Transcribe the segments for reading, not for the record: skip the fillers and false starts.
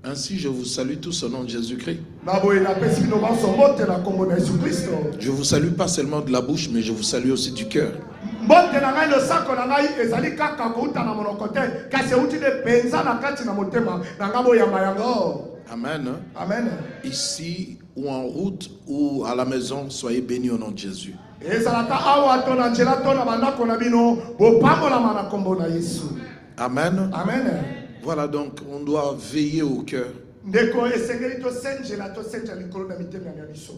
Ainsi, je vous salue tous au nom de Jésus-Christ. Je vous salue pas seulement de la bouche, mais je vous salue aussi du cœur. Amen. Amen. Ici ou en route ou à la maison, soyez bénis au nom de Jésus. Amen. Amen. Voilà, donc on doit veiller au cœur.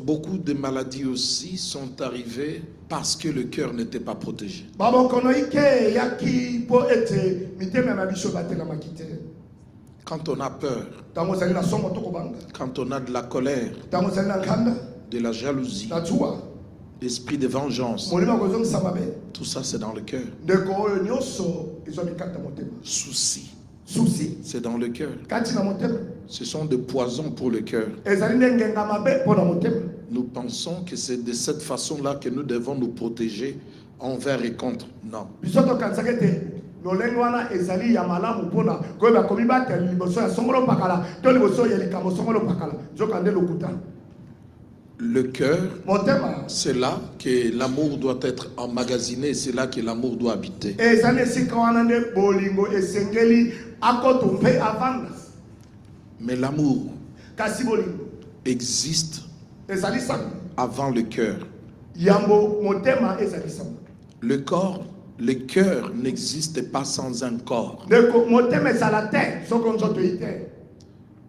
Beaucoup de maladies aussi sont arrivées parce que le cœur n'était pas protégé. Quand on a peur, quand on a de la colère, de la jalousie, l'esprit de vengeance, tout ça c'est dans le cœur. Souci, c'est dans le cœur. Ce sont des poisons pour le cœur. Nous pensons que c'est de cette façon-là que nous devons nous protéger envers et contre. Non. Le cœur, c'est là que l'amour doit être emmagasiné, c'est là que l'amour doit habiter. Mais l'amour existe avant le cœur. Le cœur n'existe pas sans un corps.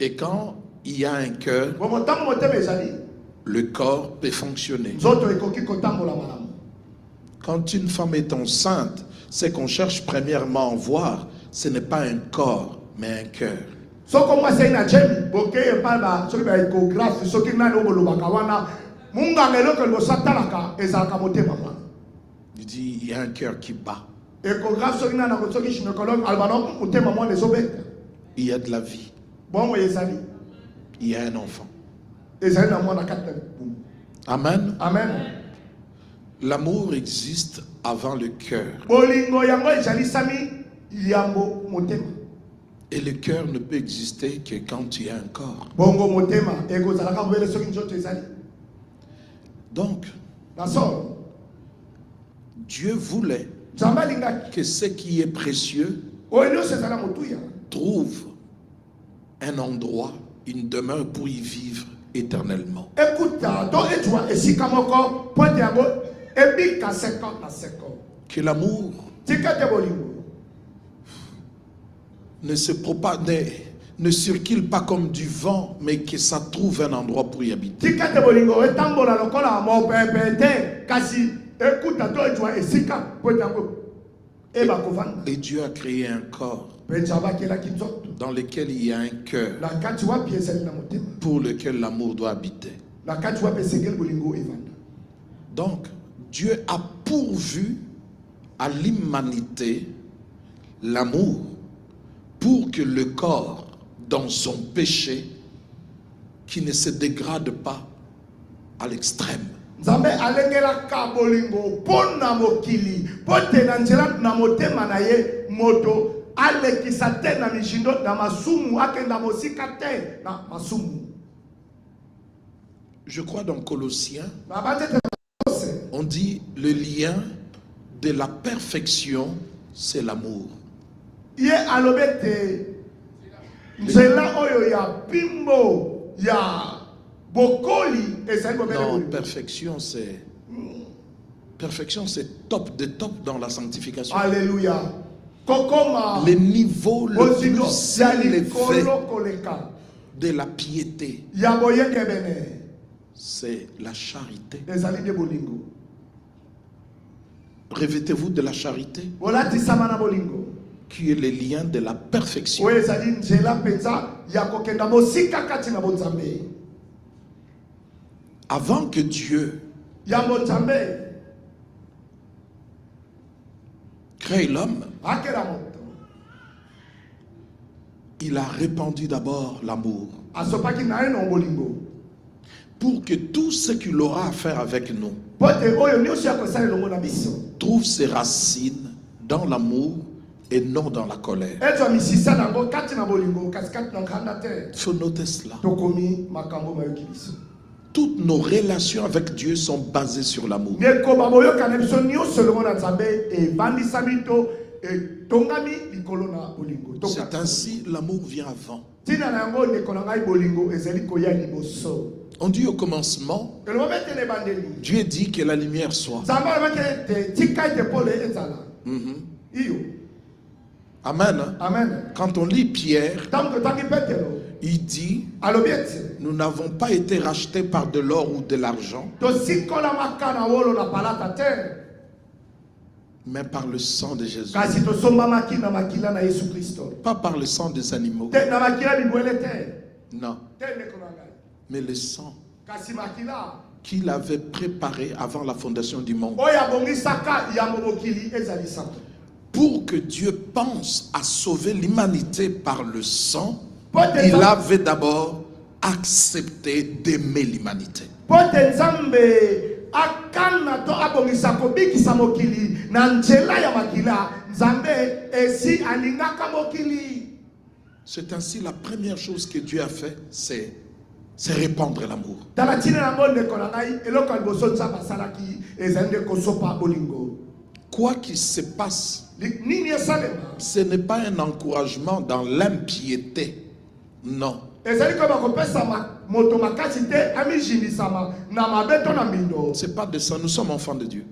Et quand il y a un cœur, le corps peut fonctionner. Quand une femme est enceinte, ce qu'on cherche premièrement à voir, ce n'est pas un corps, mais un cœur. Il dit, il y a un cœur qui bat. Il y a de la vie. Il y a un enfant. Amen. Amen. L'amour existe avant le cœur. Et le cœur ne peut exister que quand il y a un corps. Donc, Dieu voulait que ce qui est précieux trouve un endroit, une demeure pour y vivre éternellement. Que l'amour ne se propage, ne circule pas comme du vent, mais que ça trouve un endroit pour y habiter. Et Dieu a créé un corps dans lequel il y a un cœur pour lequel l'amour doit habiter. Donc, Dieu a pourvu à l'humanité l'amour pour que le corps, dans son péché, qui ne se dégrade pas à l'extrême. Je crois dans Colossiens, on dit le lien de la perfection, c'est l'amour. Non, perfection c'est top de top dans la sanctification. Alléluia. Le niveau le plus élevé de la piété, c'est la charité. Revêtez-vous de la charité, qui est le lien de la perfection. Avant que Dieu crée l'homme, il a répandu d'abord l'amour pour que tout ce qu'il aura à faire avec nous trouve ses racines dans l'amour et non dans la colère. Il faut noter cela. Toutes nos relations avec Dieu sont basées sur l'amour. C'est ainsi, l'amour vient avant. On dit au commencement, Dieu dit que la lumière soit. Amen. Amen. Quand on lit Pierre, il dit, nous n'avons pas été rachetés par de l'or ou de l'argent, mais par le sang de Jésus. Pas par le sang des animaux. Non. Mais le sang qu'il avait préparé avant la fondation du monde. Pour que Dieu pense à sauver l'humanité par le sang, il avait d'abord accepté d'aimer l'humanité. C'est ainsi la première chose que Dieu a fait, c'est répandre l'amour. Quoi qu'il se passe, ce n'est pas un encouragement dans l'impiété. Non. C'est pas de ça. Nous sommes enfants de Dieu.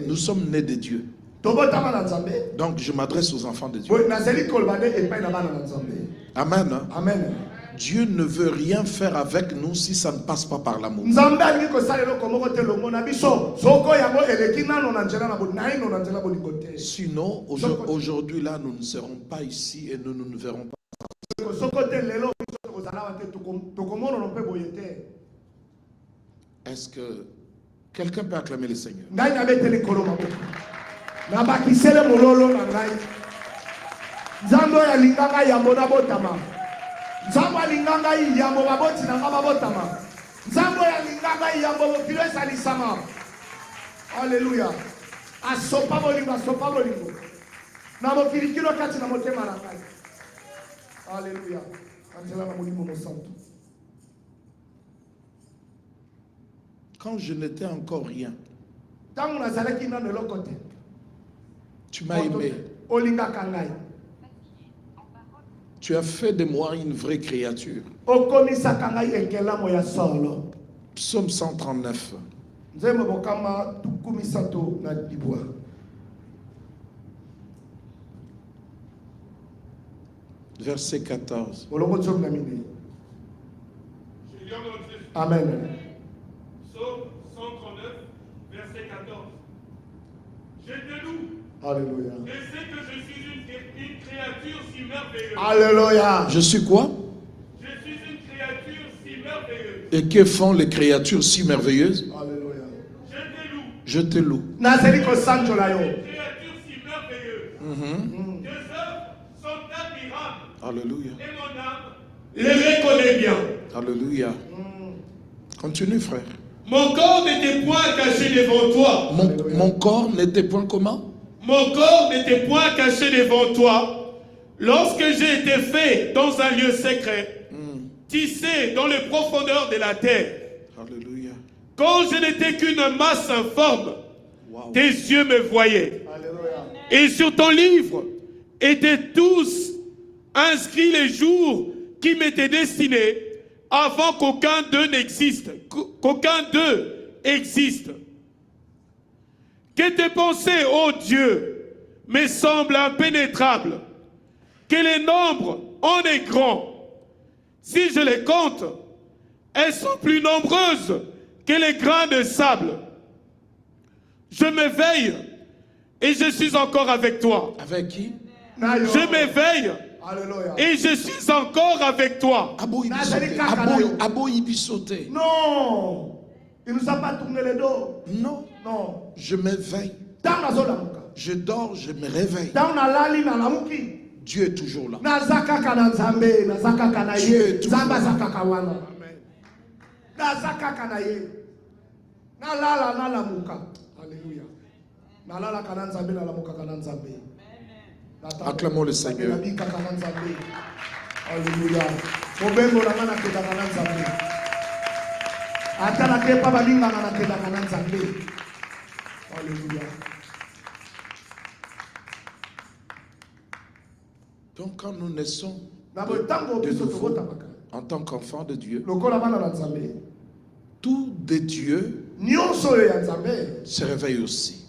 Nous sommes nés de Dieu. Donc je m'adresse aux enfants de Dieu. Amen. Amen. Dieu ne veut rien faire avec nous si ça ne passe pas par l'amour. Sinon, aujourd'hui là, nous ne serons pas ici et nous ne verrons pas. Est-ce que quelqu'un peut acclamer le Seigneur? Alléluia. Alléluia. Quand je n'étais encore rien, tu m'as aimé. Tu as fait de moi une vraie créature. Psaume 139. Verset 14. Amen. Psaume 139, verset 14. Je te loue. Alléluia. Je sais que je suis une créature si merveilleuse. Alléluia. Je suis quoi? Je suis une créature si merveilleuse. Et que font les créatures si merveilleuses? Alléluia. Je te loue. Une créature si merveilleuse. Tes œuvres sont admirables. Alléluia. Et mon âme les reconnaît bien. Alléluia. Continue, frère. Mon corps n'était point caché devant toi. Mon corps n'était point comment? Mon corps n'était point caché devant toi lorsque j'ai été fait dans un lieu secret, tissé dans les profondeurs de la terre. Alléluia. Quand je n'étais qu'une masse informe, tes yeux me voyaient. Alléluia. Et sur ton livre étaient tous inscrits les jours qui m'étaient destinés avant qu'aucun d'eux n'existe. Qu'aucun d'eux existe. Que tes pensées, ô Dieu, me semblent impénétrables. Que les nombres en est grand. Si je les compte, elles sont plus nombreuses que les grains de sable. Je m'éveille et je suis encore avec toi. Avec qui? Je m'éveille et je suis encore avec toi. Abo Ibisote. Non. Il ne nous a pas tourné le dos. Non. Non. Je m'éveille. Je dors, je me réveille. Dieu est toujours là. Dieu est toujours là. Alléluia. Acclamons le Seigneur. Alléluia. Alléluia. Donc quand nous naissons de nouveau, en tant qu'enfants de Dieu, le tout de Dieu se réveille aussi.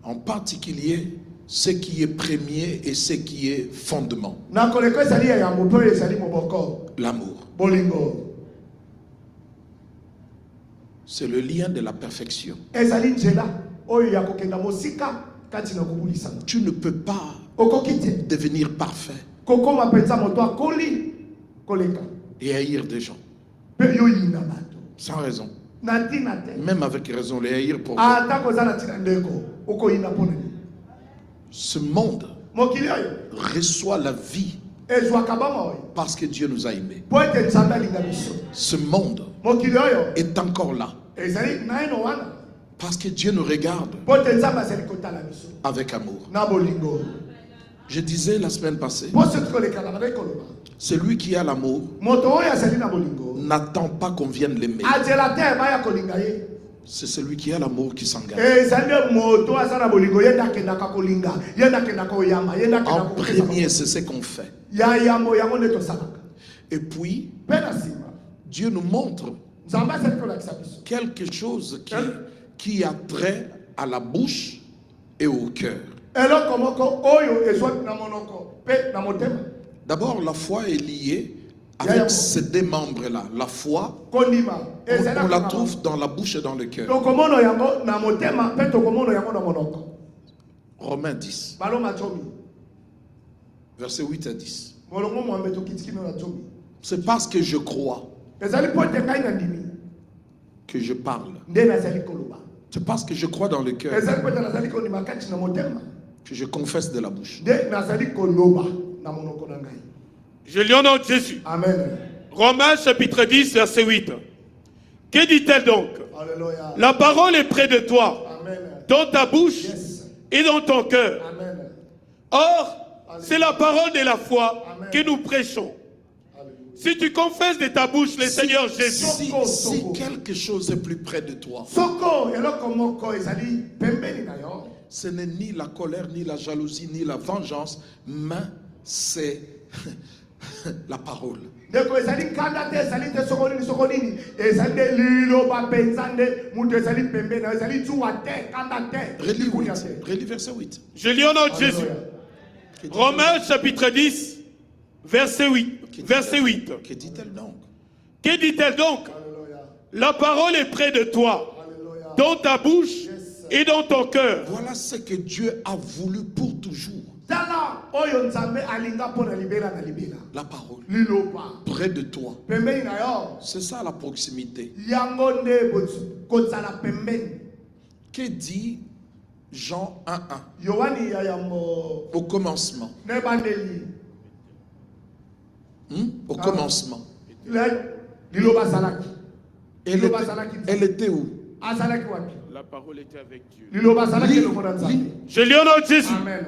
En particulier, ce qui est premier et ce qui est fondement. L'amour. C'est le lien de la perfection. Tu ne peux pas devenir parfait et haïr des gens. Sans raison. Même avec raison, les haïr pour ce monde reçoit la vie parce que Dieu nous a aimés. Ce monde est encore là parce que Dieu nous regarde avec amour. Je disais la semaine passée, celui qui a l'amour n'attend pas qu'on vienne l'aimer. C'est celui qui a l'amour qui s'engage. En premier, c'est ce qu'on fait. Et puis, Dieu nous montre quelque chose qui a trait à la bouche et au cœur. D'abord, la foi est liée avec ces deux membres-là. La foi, on la trouve dans la bouche et dans le cœur. Romains 10, versets 8 à 10. C'est parce que je crois que je parle. C'est parce que je crois dans le cœur que je confesse de la bouche. Je lis au nom de Jésus. Amen. Romains chapitre 10, verset 8. Que dit-elle donc? Alléluia. La parole est près de toi, Amen. dans ta bouche et dans ton cœur. Amen. Or, c'est la parole de la foi Amen. que nous prêchons. Alléluia. Si tu confesses de ta bouche le Seigneur Jésus, Si quelque chose est plus près de toi, ce n'est ni la colère, ni la jalousie, ni la vengeance, mais c'est la parole. Relis verset 8. je lis au nom de Jésus. Romains chapitre 10, verset 8. Verset 8. Que dit-elle donc? Que dit-elle donc? Alléluia. La parole est près de toi, Alléluia. dans ta bouche et dans ton cœur. Voilà ce que Dieu a voulu pour toujours. La parole. Près de toi. C'est ça la proximité. Que dit Jean 1:1? Au commencement. Au commencement. Elle était où? La parole était avec Dieu. Lis. Je lis au nom de Jésus. Amen.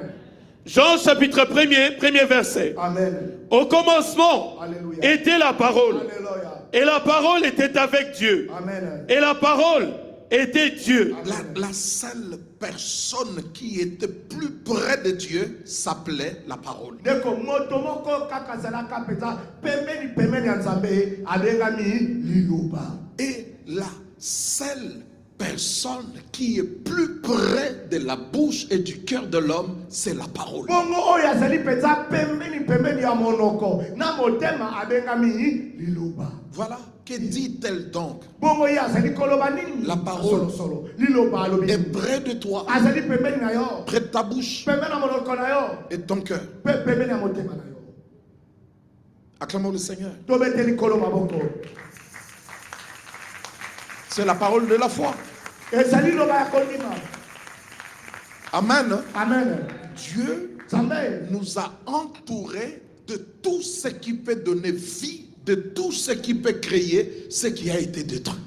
Jean chapitre 1er, premier verset. Amen. Au commencement Alléluia. était la parole. Alléluia. Et la parole était avec Dieu. Amen. Et la parole était Dieu. La seule personne qui était plus près de Dieu s'appelait la parole. Et la seule personne qui est plus près de la bouche et du cœur de l'homme, c'est la parole. Voilà, que dit-elle donc? La parole est près de toi, près de ta bouche et de ton cœur. Acclamons le Seigneur. C'est la parole de la foi. Amen. Amen. Dieu Amen. nous a entourés de tout ce qui peut donner vie, de tout ce qui peut créer ce qui a été détruit.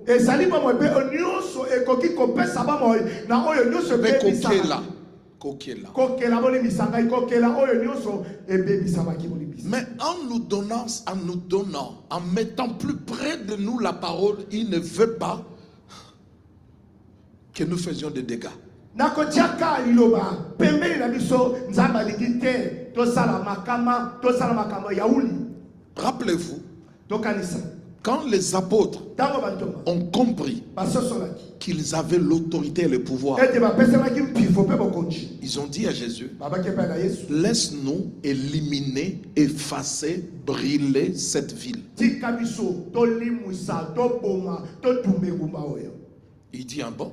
Et ça dit moi be onyoso e koki kopesa ba moi na oyo nyoso be kokela. Kokela. Kokela boli misanga kokela oyo nyoso e be bisama ki boli bisama. Mais en nous donnant, en mettant plus près de nous la parole, il ne veut pas que nous faisions des dégâts. Nakotiaka iloba pembeni na biso nzamba ligite to sala makama yauli. Rappelez-vous, Tokanisa. quand les apôtres ont compris qu'ils avaient l'autorité et le pouvoir, ils ont dit à Jésus, laisse-nous éliminer, effacer, brûler cette ville. Il dit, ah bon?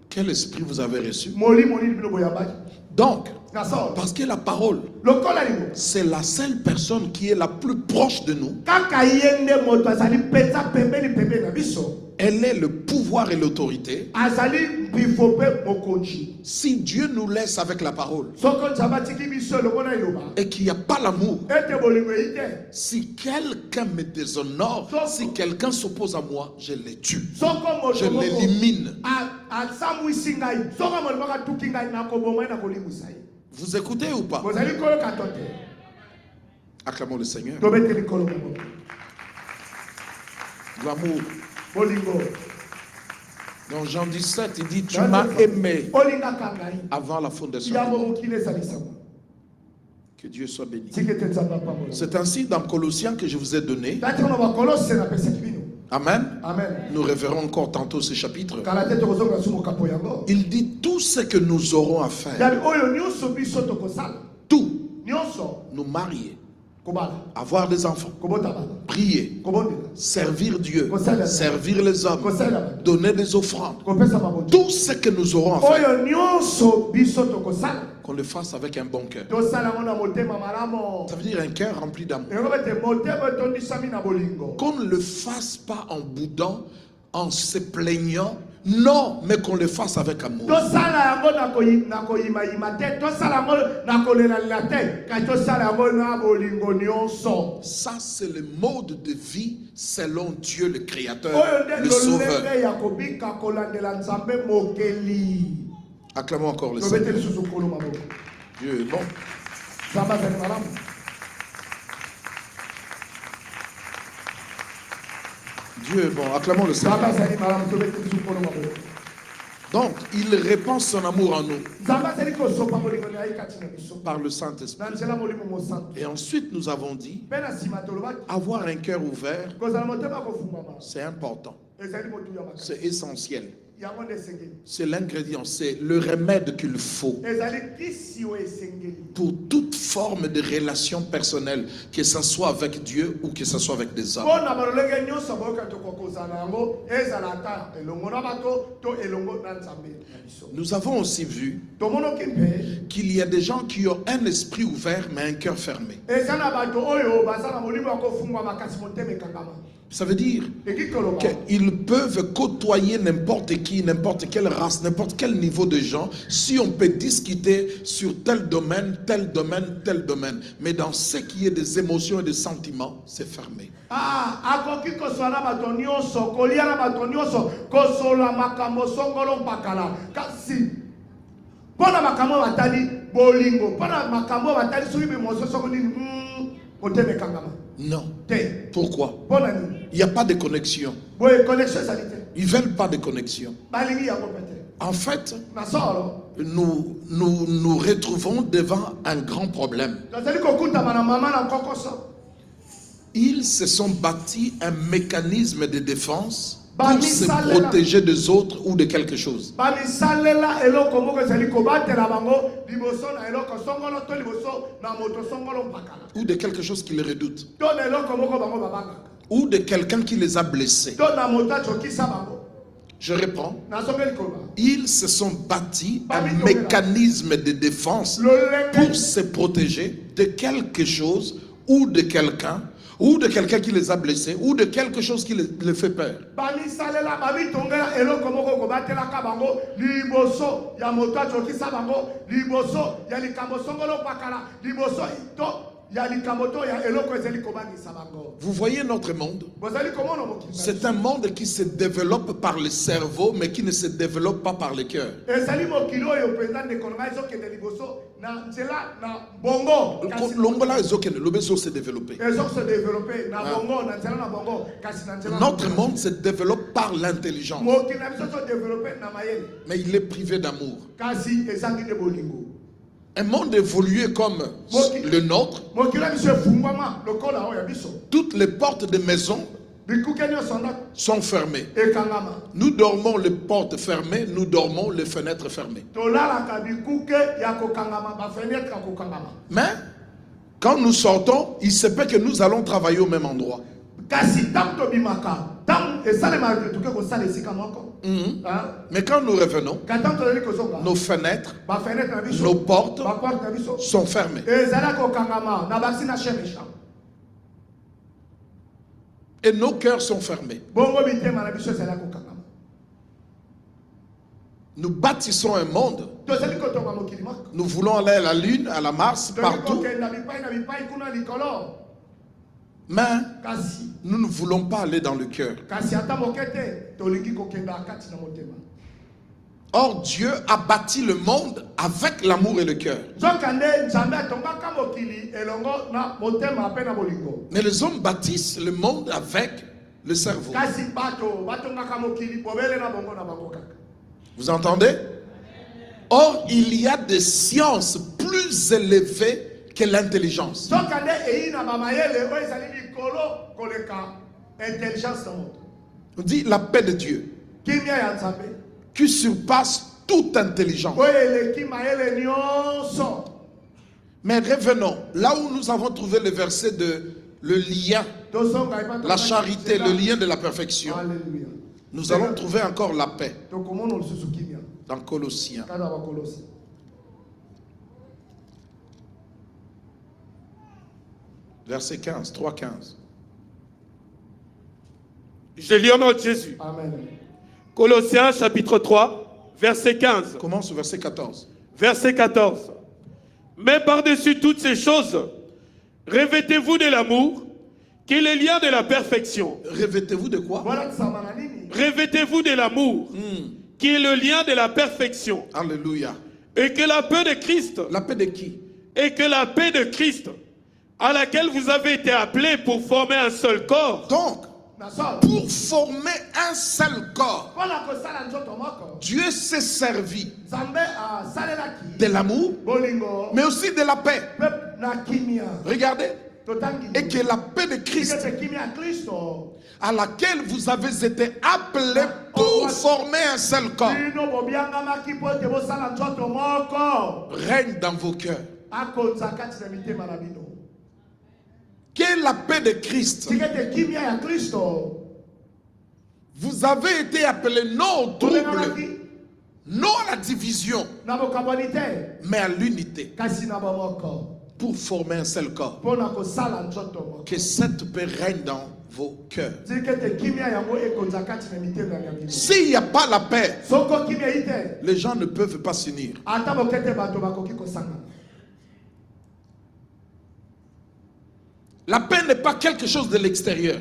Quel esprit vous avez reçu? Donc, parce que la parole, c'est la seule personne qui est la plus proche de nous. Elle est le pouvoir et l'autorité. Si Dieu nous laisse avec la parole et qu'il n'y a pas l'amour, si quelqu'un me déshonore, si quelqu'un s'oppose à moi, je le tue, je l'élimine. Vous écoutez ou pas? Acclamons le Seigneur. L'amour. Dans Jean 17, il dit, tu m'as aimé avant la fondation. Que Dieu soit béni. C'est ainsi dans Colossiens que je vous ai donné. Amen. Nous reverrons encore tantôt ce chapitre. Il dit tout ce que nous aurons à faire. Tout. Nous marier. Avoir des enfants. Prier. Servir Dieu. Servir les hommes. Donner des offrandes. Tout ce que nous aurons à faire. Qu'on le fasse avec un bon cœur. Ça veut dire un cœur rempli d'amour. Qu'on ne le fasse pas en boudant, en se plaignant. Non, mais qu'on le fasse avec amour. Ça, c'est le mode de vie selon Dieu le Créateur, le Sauveur. Acclamons encore le Seigneur. Dieu est bon. Dieu est bon. Acclamons le Seigneur. Donc, il répand son amour en nous par le Saint-Esprit. Et ensuite, nous avons dit, avoir un cœur ouvert, c'est important. C'est essentiel. C'est l'ingrédient, c'est le remède qu'il faut pour toute forme de relation personnelle, que ce soit avec Dieu ou que ce soit avec des hommes. Nous avons aussi vu qu'il y a des gens qui ont un esprit ouvert mais un cœur fermé. Ça veut dire qu'ils peuvent côtoyer n'importe qui, n'importe quelle race, n'importe quel niveau de gens, si on peut discuter sur tel domaine, tel domaine, tel domaine. Mais dans ce qui est des émotions et des sentiments, c'est fermé. Non. Pourquoi? Il n'y a pas de connexion. Ils ne veulent pas de connexion. En fait, nous retrouvons devant un grand problème. Ils se sont bâtis un mécanisme de défense pour se protéger des autres ou de quelque chose. Ou de quelque chose qui les redoute. Ou de quelqu'un qui les a blessés. Je reprends. Ils se sont bâtis un mécanisme de défense pour se protéger de quelque chose ou de quelqu'un. Ou de quelqu'un qui les a blessés, ou de quelque chose qui les fait peur. Vous voyez notre monde? C'est un monde qui se développe par le cerveau, mais qui ne se développe pas par le cœur. Se développer. Notre monde se développe par l'intelligence, mais il est privé d'amour. Un monde évolué comme le nôtre, toutes les portes des maisons sont fermées. Nous dormons les portes fermées, nous dormons les fenêtres fermées. Mais quand nous sortons, il se peut que nous allons travailler au même endroit. Mais quand nous revenons, nos fenêtres, nos portes sont fermées. Et nos cœurs sont fermés. Nous bâtissons un monde. Nous voulons aller à la Lune, à la Mars, partout. Mais nous ne voulons pas aller dans le cœur. Or, Dieu a bâti le monde avec l'amour et le cœur. Mais les hommes bâtissent le monde avec le cerveau. Vous entendez? Or, il y a des sciences plus élevées que l'intelligence. On dit la paix de Dieu qui surpasse toute intelligence. Mais revenons là où nous avons trouvé le verset de le lien, la charité, le lien de la perfection. Nous allons trouver encore la paix dans Colossiens. Verset 15, 3:15. Je lis au nom de Jésus. Amen. Colossiens chapitre 3, verset 15. Commence au verset 14. Verset 14. Mais par-dessus toutes ces choses, revêtez-vous de l'amour, qui est le lien de la perfection. Revêtez-vous de quoi? Revêtez-vous de l'amour, qui est le lien de la perfection. Alléluia. Et que la paix de Christ. La paix de qui? Et que la paix de Christ, à laquelle vous avez été appelés pour former un seul corps. Donc, pour former un seul corps, Dieu s'est servi de l'amour, mais aussi de la paix. Regardez. Et que la paix de Christ, à laquelle vous avez été appelés pour former un seul corps, règne dans vos cœurs. Quelle est la paix de Christ? Vous avez été appelés non au trouble, non à la division, mais à l'unité, pour former un seul corps. Que cette paix règne dans vos cœurs. S'il n'y a pas la paix, les gens ne peuvent pas s'unir. La paix n'est pas quelque chose de l'extérieur.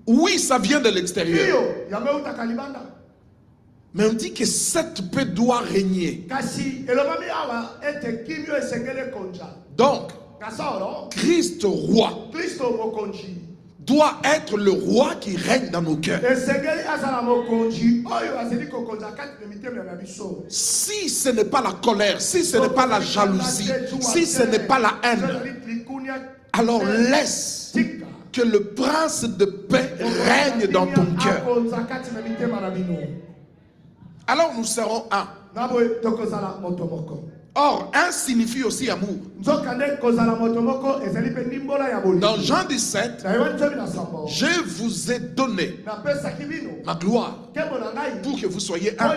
Oui, ça vient de l'extérieur. Mais on dit que cette paix doit régner. Donc, Christ roi doit être le roi qui règne dans nos cœurs. Si ce n'est pas la colère, si ce n'est pas la jalousie, si ce n'est pas la haine, alors laisse que le prince de paix règne dans ton cœur. Alors nous serons un. Or, un signifie aussi amour. Dans Jean 17, je vous ai donné ma gloire pour que vous soyez un.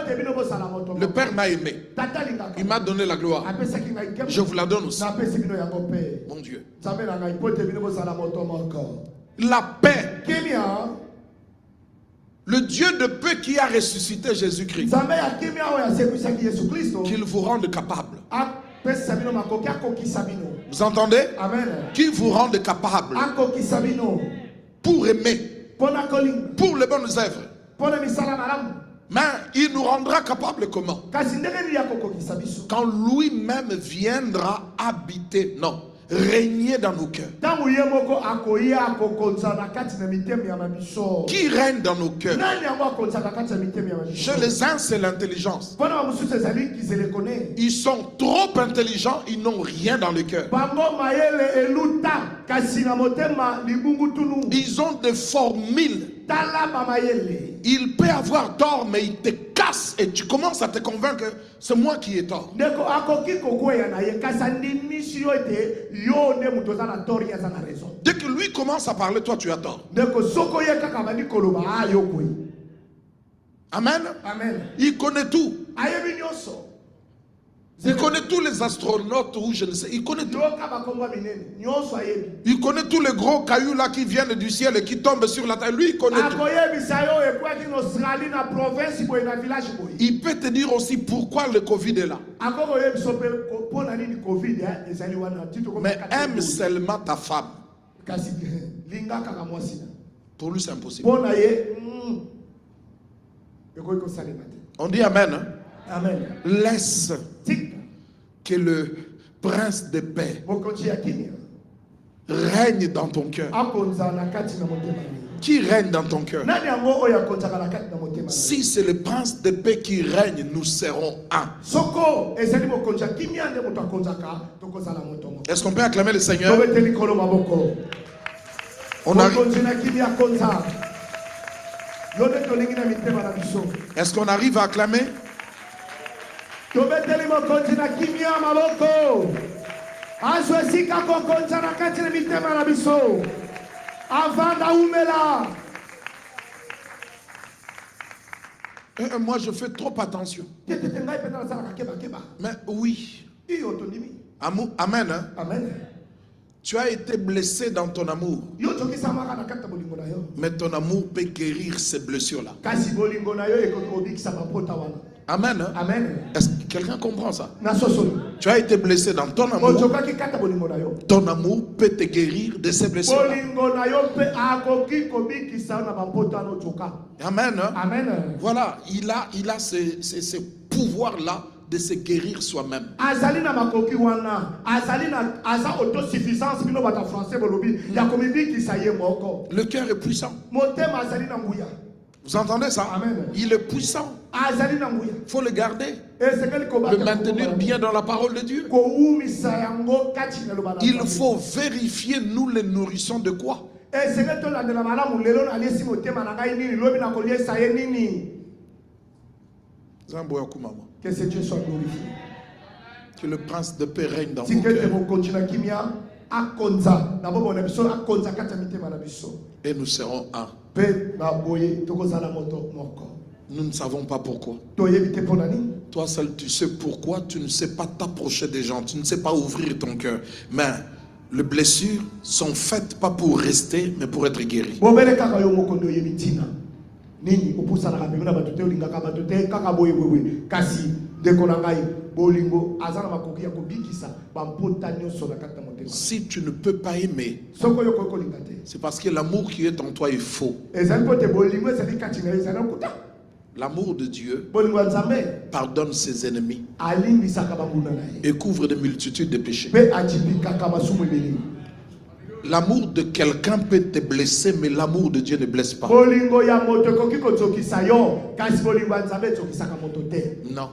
Le Père m'a aimé. Il m'a donné la gloire. Je vous la donne aussi. Mon Dieu. La paix. Le Dieu de paix qui a ressuscité Jésus-Christ, qu'il vous rende capable Vous entendez? Amen. Qui vous rende capable pour aimer, pour les bonnes œuvres. Mais il nous rendra capable comment? Quand lui-même viendra habiter, non, régner dans nos cœurs. Qui règne dans nos cœurs? Chez les uns, c'est l'intelligence. Ils sont trop intelligents, ils n'ont rien dans le cœur. Ils ont des formules. Il peut avoir tort, mais il te casse et tu commences à te convaincre que c'est moi qui ai tort. Dès que lui commence à parler, toi tu as tort. Amen. Amen. Il connaît tout. Il connaît tous les astronautes ou je ne sais. Il connaît tout. Il connaît tous les gros cailloux là qui viennent du ciel et qui tombent sur la terre. Lui, il connaît tout. Il peut te dire aussi pourquoi le Covid est là. Mais aime seulement ta femme. Pour lui, c'est impossible. On dit amen. Hein? Amen. Laisse que le prince de paix règne dans ton cœur. Qui règne dans ton cœur? Si c'est le prince de paix qui règne, nous serons un. Est-ce qu'on peut acclamer le Seigneur? On arrive. Est-ce qu'on arrive à acclamer? Moi je fais trop attention. Mais oui. Amen. Hein? Amen. Tu as été blessé dans ton amour. Mais ton amour peut guérir ces blessures-là. Amen. Hein? Amen. Est-ce que quelqu'un comprend ça? Tu as été blessé dans ton amour. Ton amour peut te guérir de ces blessures. Amen. Hein? Amen. Voilà, il a ce pouvoir-là de se guérir soi-même. Le cœur est puissant. Vous entendez ça? Amen. Il est puissant. Il faut le garder. Le maintenir bien dans la parole de Dieu. Il faut vérifier, nous les nourrissons de quoi? Que ce Dieu soit glorifié. Que le prince de paix règne dans vos cœurs. Et nous serons un. Nous ne savons pas pourquoi. Toi seul tu sais pourquoi. Tu ne sais pas t'approcher des gens. Tu ne sais pas ouvrir ton cœur. Mais les blessures sont faites pas pour rester, mais pour être guéries. Si tu ne peux pas aimer, c'est parce que l'amour qui est en toi est faux. L'amour de Dieu pardonne ses ennemis et couvre de multitudes de péchés. L'amour de quelqu'un peut te blesser, mais l'amour de Dieu ne blesse pas. Non.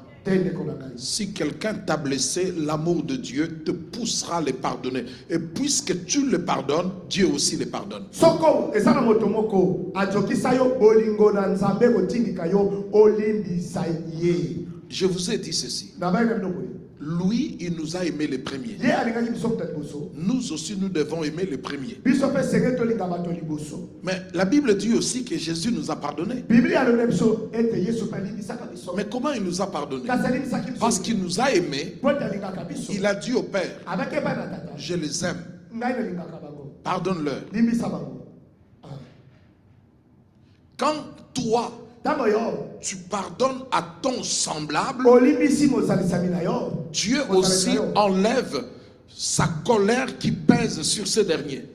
Si quelqu'un t'a blessé, l'amour de Dieu te poussera à le pardonner. Et puisque tu le pardonnes, Dieu aussi le pardonne. Je vous ai dit ceci. Lui, il nous a aimés les premiers. Nous aussi, nous devons aimer les premiers. Mais la Bible dit aussi que Jésus nous a pardonné. Mais comment il nous a pardonné? Parce qu'il nous a aimés. Il a dit au Père, je les aime. Pardonne-leur. Quand toi, tu pardonnes à ton semblable, Dieu aussi enlève sa colère qui pèse sur ce dernier.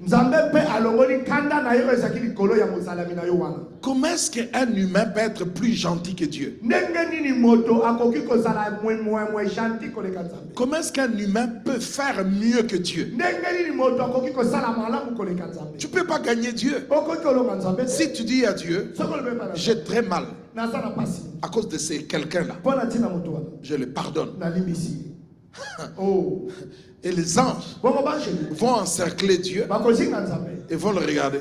Comment est-ce qu'un humain peut être plus gentil que Dieu? Comment est-ce qu'un humain peut faire mieux que Dieu? Tu ne peux pas gagner Dieu. Si tu dis à Dieu, j'ai très mal à cause de ces quelqu'un-là, je le pardonne. Et les anges vont encercler Dieu et vont le regarder.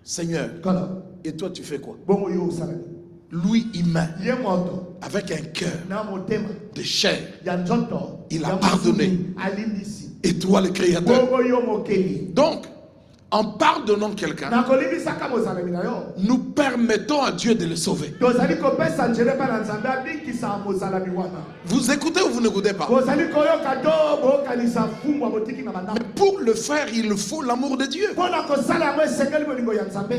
Seigneur, et toi tu fais quoi? Lui humain, avec un cœur de chair, il a pardonné. Et toi le Créateur. Donc, en pardonnant quelqu'un, nous permettons à Dieu de le sauver. Vous écoutez ou vous n'écoutez pas? Mais pour le faire, il faut l'amour de Dieu.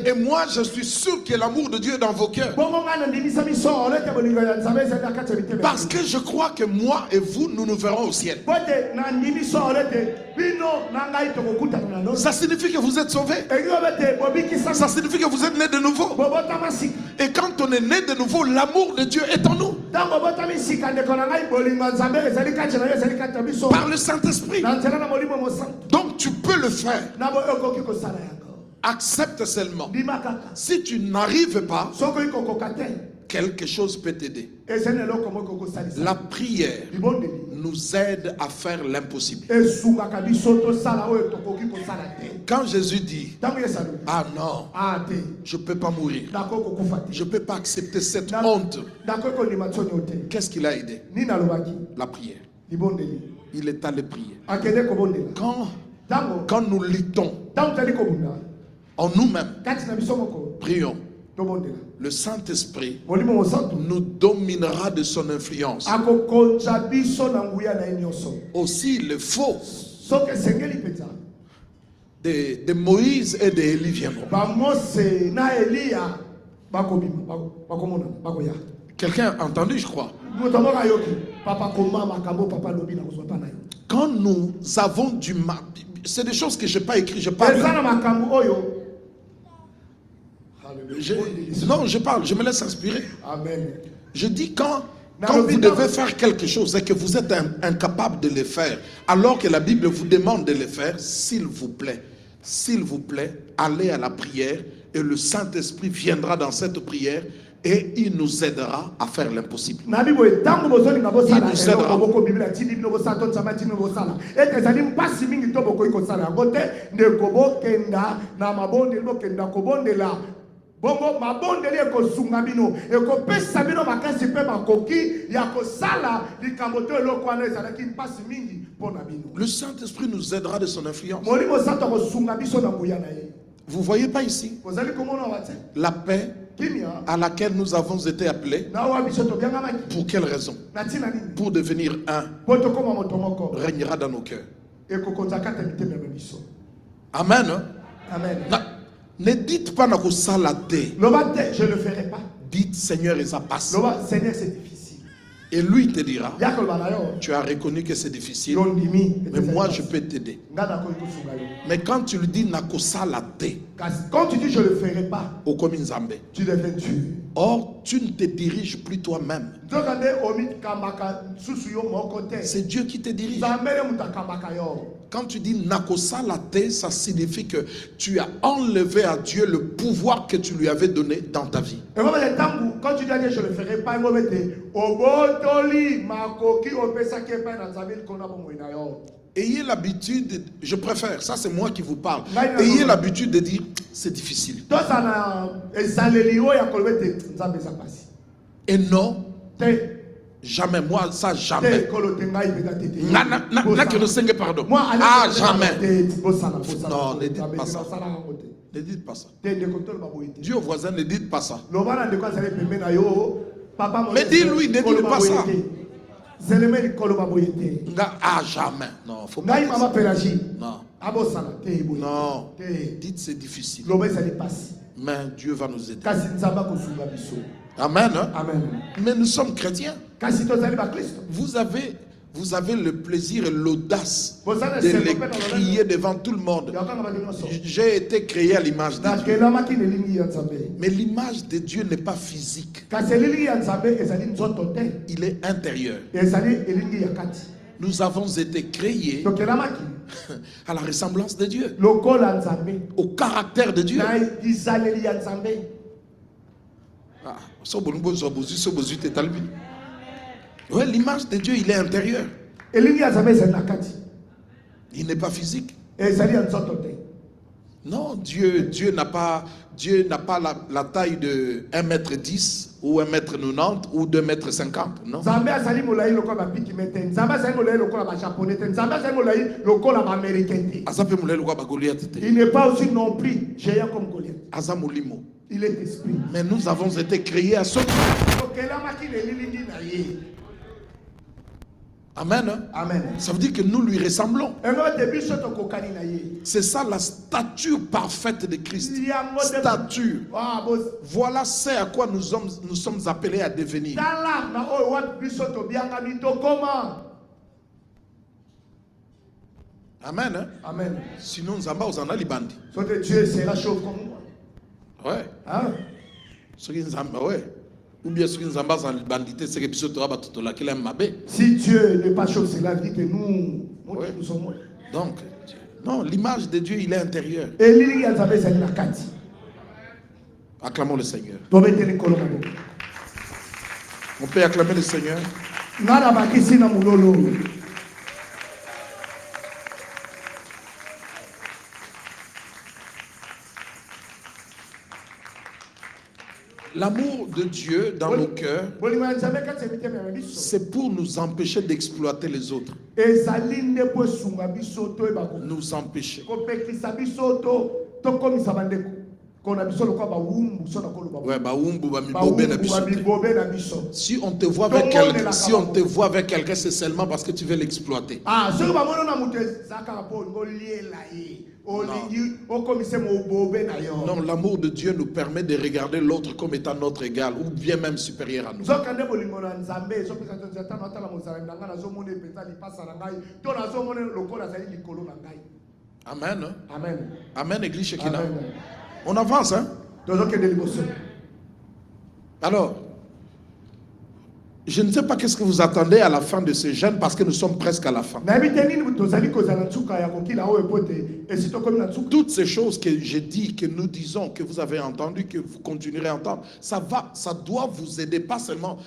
Et moi, je suis sûr que l'amour de Dieu est dans vos cœurs. Parce que je crois que moi et vous, nous nous verrons au ciel. Ça signifie que vous êtes sauvés. Ça signifie que vous êtes nés de nouveau. Et quand on est né de nouveau, l'amour de Dieu est en nous. Par le Saint-Esprit. Donc tu peux le faire. Accepte seulement. Si tu n'arrives pas, quelque chose peut t'aider. La prière nous aide à faire l'impossible. Quand Jésus dit, ah non, je ne peux pas mourir, je ne peux pas accepter cette honte, qu'est-ce qu'il a aidé? La prière. Il est allé prier. Quand nous luttons en nous-mêmes, prions, le Saint-Esprit nous dominera de son influence. Aussi le faux de Moïse et d'Élie viendront. Quelqu'un a entendu, je crois. Quand nous avons du mal, c'est des choses que je n'ai pas écrites, je parle. Non, je parle, je me laisse inspirer. Amen. Je dis quand vous devez faire quelque chose et que vous êtes incapable de le faire, alors que la Bible vous demande de le faire, s'il vous plaît, allez à la prière et le Saint-Esprit viendra dans cette prière et il nous aidera à faire l'impossible. Il nous aidera. Bongo mabondeli ekosunga bino ekopesa bino makasi pe makoki ya kosala likamboto eloko wana ezalaki mpasi mingi pona bino. Le Saint-Esprit nous aidera de son influence. Molimo santo kosunga biso na nguya na ye. Vous voyez pas ici la paix à laquelle nous avons été appelés? Pour quelle raison? Pour devenir un, régnera dans nos cœurs. Amen. Amen. Ne dites pas je ne le ferai pas. Dites Seigneur et ça passe. Seigneur, c'est difficile. Et lui te dira, tu as reconnu que c'est difficile, mais moi je peux t'aider. Mais quand tu lui dis quand tu dis je ne le ferai pas, tu deviens dur. Or tu ne te diriges plus toi-même. C'est Dieu qui te dirige. Quand tu dis nakosalate, ça signifie que tu as enlevé à Dieu le pouvoir que tu lui avais donné dans ta vie. Quand tu dis je ne le ferai pas, ayez l'habitude, je préfère, ça c'est moi qui vous parle, ayez l'habitude de dire c'est difficile. Et non, jamais, moi ça jamais. Pardon. Ah jamais. Non, ne dites pas ça. Ne dites pas ça. Dis au voisin, ne dites pas ça. Mais dis-lui, ne dites pas ça. Ah jamais. Non, faut pas dire ça. Non. Non. Dites c'est difficile. Mais Dieu va nous aider. kasi nzamba kosunga biso. Amen. Hein? Amen. Mais nous sommes chrétiens. Kasi tozali ba Kristo. Vous avez le plaisir et l'audace de les crier devant tout le monde. J'ai été créé à l'image de Dieu. Mais l'image de Dieu n'est pas physique. Il est intérieur. Nous avons été créés à la ressemblance de Dieu, au caractère de Dieu. Ouais, l'image de Dieu, il est intérieur. Il n'est pas physique. Non, Dieu n'a pas la taille de 1m10 ou 1m90 ou 2m50. Non. Il n'est pas aussi non plus géant comme Goliath. Il est esprit. Mais nous avons été créés à ce point. Amen. Amen. Ça veut dire que nous lui ressemblons. C'est ça la stature parfaite de Christ. Stature. Voilà ce à quoi nous sommes appelés à devenir. Amen. Hein? Amen. Sinon, nous en a les bandits. Dieu sera chaud comme moi. Ouais. Hein? Ouais. Ou bien ce qui nous embarque dans le bandité, c'est que si Dieu n'est pas chaud, c'est la vie que nous sommes. Donc, non, l'image de Dieu, il est intérieur. Acclamons le Seigneur. On peut acclamer le Seigneur. L'amour de Dieu dans nos cœurs, c'est pour nous empêcher d'exploiter les autres. Nous empêcher. Ouais, si on te voit avec quelqu'un, c'est seulement parce que tu veux l'exploiter. Non, l'amour de Dieu nous permet de regarder l'autre comme étant notre égal ou bien même supérieur à nous. Amen. Amen. Amen, Église Shekinah. On avance, hein? Alors, je ne sais pas qu'est-ce que vous attendez à la fin de ce jeûne parce que nous sommes presque à la fin. Toutes ces choses que j'ai dit, que nous disons, que vous avez entendu, que vous continuerez à entendre, ça doit vous aider, pas seulement.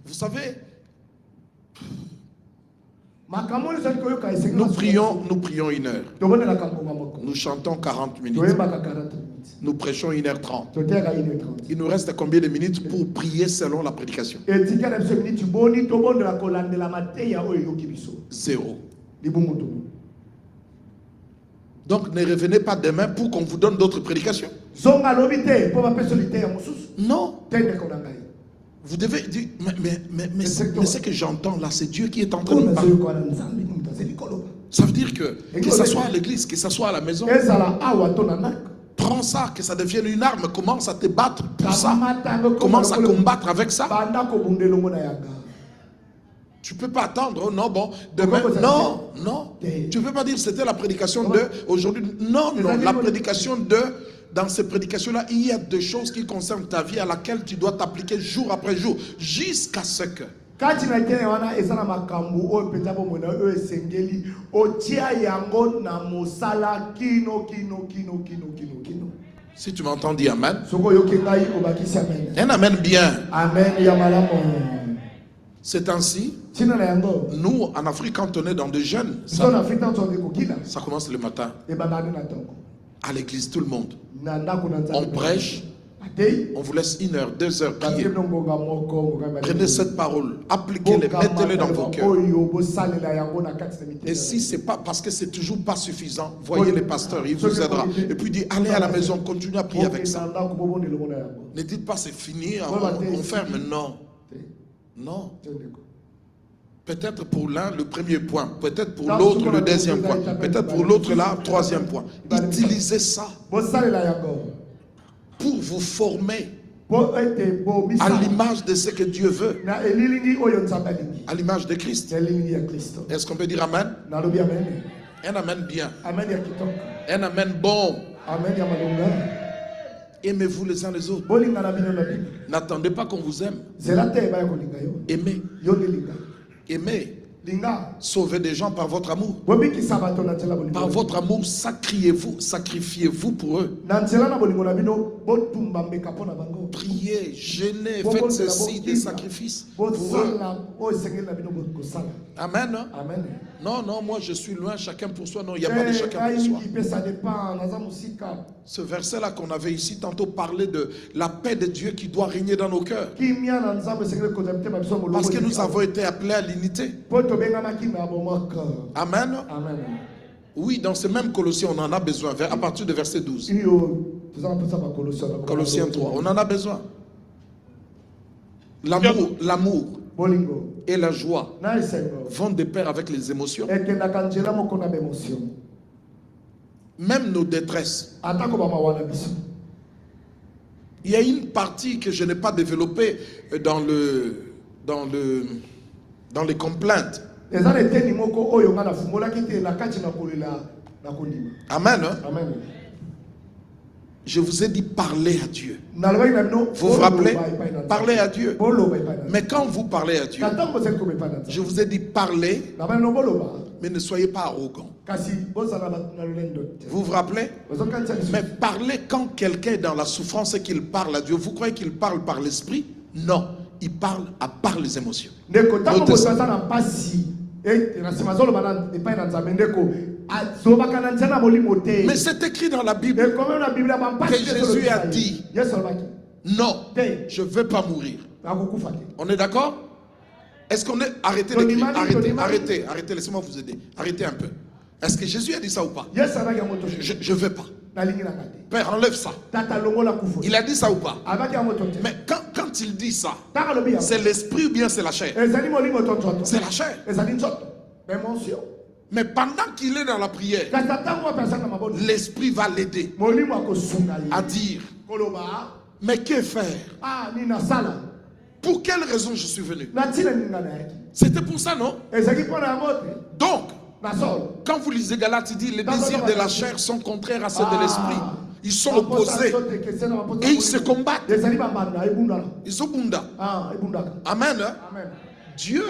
Vous savez, nous prions 1 heure. Nous chantons 40 minutes. Nous prêchons 1h30. Il nous reste combien de minutes pour prier selon la prédication? 0. Donc ne revenez pas demain pour qu'on vous donne d'autres prédications. Non. Vous devez dire, mais ce que j'entends là, c'est Dieu qui est en train de me parler. Ça veut dire que ce soit à l'église, que ce soit à la maison, prends ça, que ça devienne une arme, commence à te battre pour ça, commence à combattre avec ça. Tu ne peux pas attendre, oh non, bon, demain, non. Tu ne peux pas dire c'était la prédication de aujourd'hui. Non, la prédication de, dans ces prédications-là, il y a des choses qui concernent ta vie à laquelle tu dois t'appliquer jour après jour, jusqu'à ce que. Si tu m'entends dire amen. Un amen bien. Amen. C'est ainsi. Nous, en Afrique, quand on est dans des jeunes, ça commence le matin. À l'église, tout le monde. On prêche. On vous laisse 1 heure, 2 heures prier. Prenez cette parole, appliquez-les, mettez-les dans vos cœurs. Et si c'est pas, parce que c'est toujours pas suffisant, voyez les pasteurs, il vous aidera. Et puis dit, allez à la maison, continuez à prier avec ça. Ne dites pas c'est fini, on ferme, non. Non. Peut-être pour l'un, le premier point. Peut-être pour l'autre, le deuxième point. Peut-être pour l'autre, là, troisième point. Utilisez ça. pour vous former à l'image de ce que Dieu veut, à l'image de Christ. Est-ce qu'on peut dire Amen? Un Amen bien. Un Amen bon. Aimez-vous les uns les autres. N'attendez pas qu'on vous aime. Aimez. Aimez. Sauvez des gens par votre amour. Par votre amour, sacrifiez-vous pour eux. Priez, jeûnez, faites ceci, des sacrifices pour eux. Amen. Amen. Non, non, moi je suis loin, chacun pour soi. Non, il n'y a pas de chacun pour soi. Ce verset-là qu'on avait ici tantôt parlait de la paix de Dieu qui doit régner dans nos cœurs. Parce que nous avons été appelés à l'unité. Amen. Amen. Oui, dans ce même Colossiens, on en a besoin, à partir de verset 12. Colossiens 3, on en a besoin. L'amour et la joie vont de pair avec les émotions. Même nos détresses. Il y a une partie que je n'ai pas développée dans les complaintes. Amen. Amen. Je vous ai dit parler à Dieu. Vous vous rappelez? Parler à Dieu. Mais quand vous parlez à Dieu, je vous ai dit parler, mais ne soyez pas arrogant. Vous vous rappelez? Mais parler quand quelqu'un est dans la souffrance et qu'il parle à Dieu, vous croyez qu'il parle par l'esprit? Non, il parle à part les émotions. Mais c'est écrit dans la Bible que Jésus a dit non, je ne veux pas mourir. On est d'accord? Est-ce qu'on est... Arrêtez d'écrire, arrêtez, laissez-moi vous aider. Arrêtez un peu. Est-ce que Jésus a dit ça ou pas? Je ne veux pas. Père, enlève ça. Il a dit ça ou pas? Mais quand il dit ça, c'est l'esprit ou bien c'est la chair? C'est la chair. Mais pendant qu'il est dans la prière, l'esprit va l'aider à dire, mais que faire? Pour quelle raison je suis venu? C'était pour ça, non? Donc, quand vous lisez Galates, il dit les désirs de la chair sont contraires à ceux de l'esprit. Ils sont opposés et ils se combattent. Ils sont bunda. Amen. Dieu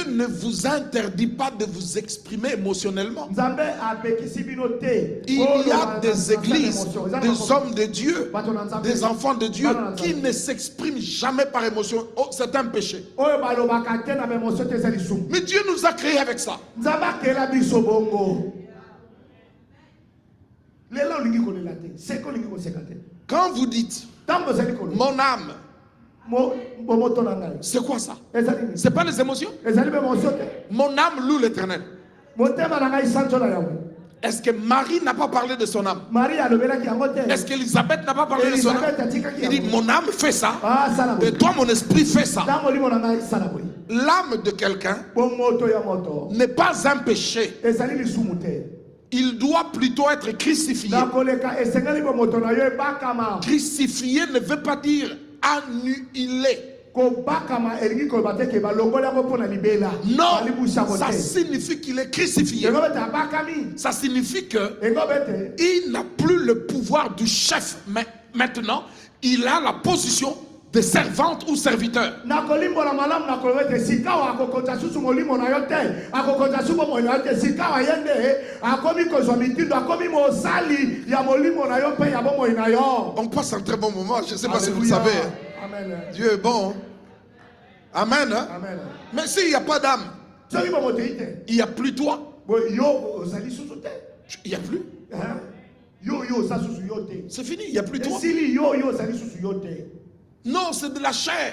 ne vous interdit pas de vous exprimer émotionnellement. Il y a des églises, des hommes de Dieu, des enfants de Dieu qui ne s'expriment jamais par émotion. Oh, c'est un péché. Mais Dieu nous a créés avec ça. Quand vous dites mon âme, c'est quoi ça? C'est pas les émotions? Mon âme loue l'Éternel. Est-ce que Marie n'a pas parlé de son âme? Est-ce qu'Élisabeth n'a pas parlé de son âme? Il dit mon âme fait ça et toi mon esprit fait ça. L'âme de quelqu'un n'est pas un péché. Il doit plutôt être crucifié. Crucifié ne veut pas dire annulé. Non, ça signifie qu'il est crucifié. Ça signifie qu'il n'a plus le pouvoir du chef. Mais maintenant, il a la position de servante ou serviteur. On passe un très bon moment, je ne sais pas si vous le savez. Amen. Dieu est bon. Amen. Amen. Mais s'il n'y a pas d'âme, il n'y a plus toi. Il n'y a plus. C'est fini, il n'y a plus toi. Non, c'est de la chair.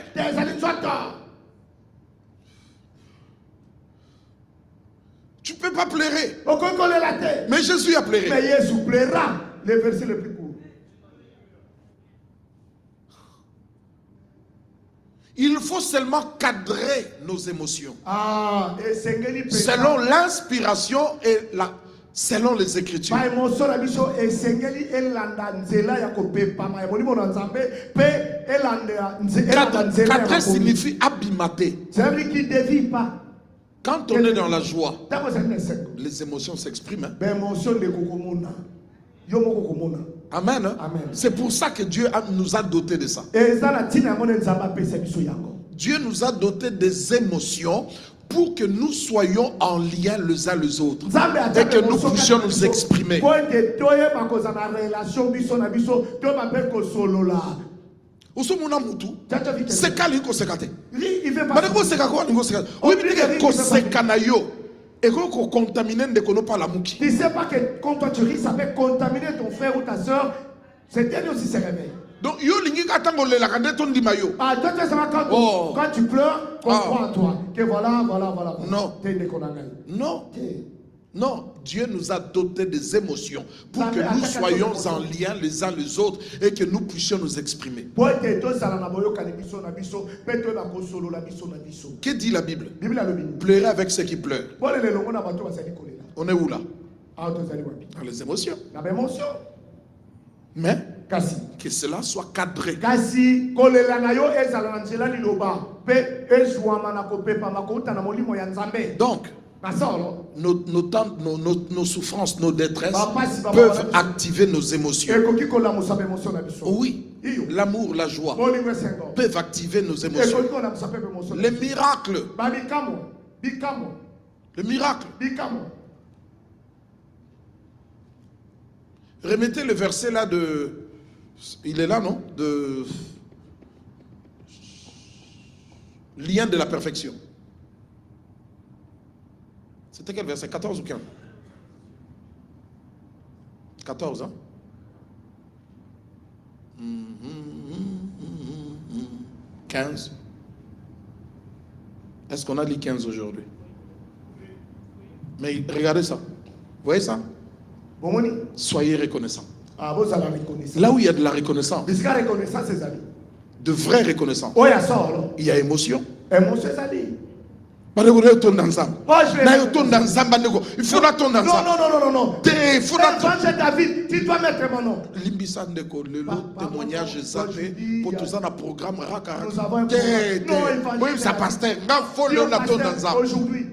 Tu ne peux pas pleurer. Mais Jésus a pleuré. Mais Jésus pleura. Le verset le plus court. Il faut seulement cadrer nos émotions. Selon l'inspiration et selon les Écritures. Quatre signifie abimate. Quand on est dans la joie, les émotions s'expriment. Amen. C'est pour ça que Dieu nous a dotés de ça. Dieu nous a dotés des émotions pour que nous soyons en lien les uns les autres et que nous puissions nous exprimer. C'est et qu'on contamine ne connaît pas la mouki. Tu ne sais pas que quand toi tu ris, ça peut contaminer ton frère ou ta soeur. C'est elle aussi se réveille. Donc, yo lingi katango le la kande ton di mayo. Ah, toi tu sais quand tu pleures, comprends à toi que voilà. Non. Non. Non, Dieu nous a dotés des émotions pour que nous soyons en lien les uns les autres et que nous puissions nous exprimer. Que dit la Bible? Pleurez avec ceux qui pleurent. On est où là? Dans les émotions. Mais que cela soit cadré. Donc, nos souffrances, nos détresses peuvent activer nos émotions. Oui, l'amour, la joie peuvent activer nos émotions. Les miracles. Le miracle. Remettez le verset là de... Il est là, non? De... Lien de la perfection. C'était quel verset? 14 ou 15? 14, hein? 15. Est-ce qu'on a lu 15 aujourd'hui? Mais regardez ça. Vous voyez ça? Soyez reconnaissants. Là où il y a de la reconnaissance, de vraie reconnaissance, il y a émotion. Il faut attendre ensemble. Il faut attendre ensemble. Non. Il faut attendre. David, tu dois mettre mon nom. Limbisa ndeko le témoignage zappé pour tout ça dans programme raka. Nous avons un oui, ça passe. Aujourd'hui.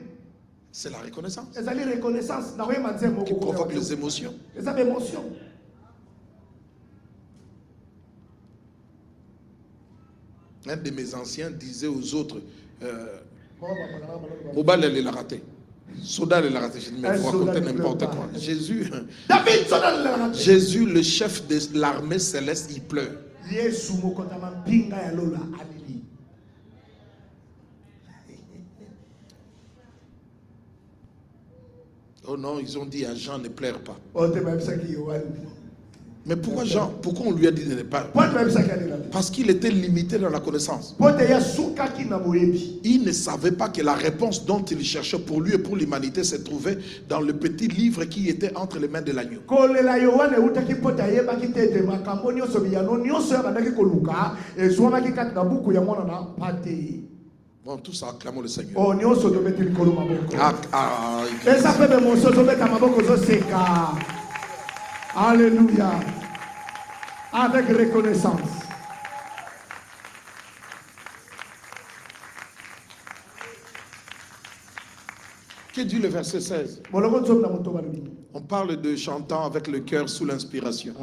C'est la reconnaissance. Qui provoque les émotions. Un de mes anciens disait aux autres, Mobile, elle l'a raté. Soda, elle l'a raté. Je dis, mais vous racontez n'importe quoi. Jésus, le chef de l'armée céleste, il pleure. Oh non, ils ont dit à Jean, ne pleure pas. Mais pourquoi Jean, pourquoi on lui a dit de ne pas? Parce qu'il était limité dans la connaissance. Il ne savait pas que la réponse dont il cherchait pour lui et pour l'humanité se trouvait dans le petit livre qui était entre les mains de l'agneau. Bon, tout ça, acclamons le Seigneur. Alléluia. Avec reconnaissance. Que dit le verset 16? On parle de chantant avec le cœur sous l'inspiration.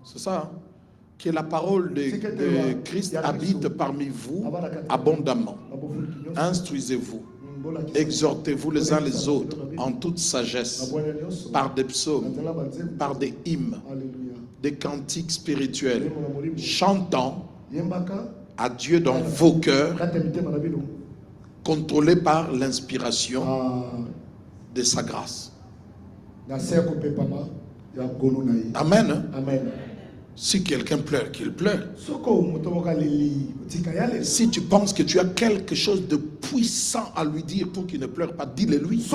C'est ça, hein? Que la parole de Christ habite parmi vous abondamment. Instruisez-vous, exhortez-vous les uns les autres en toute sagesse, par des psaumes, par des hymnes, des cantiques spirituels, chantant à Dieu dans vos cœurs, contrôlés par l'inspiration de sa grâce. Amen. Amen. Si quelqu'un pleure, qu'il pleure. Si tu penses que tu as quelque chose de puissant à lui dire pour qu'il ne pleure pas, dis-le lui.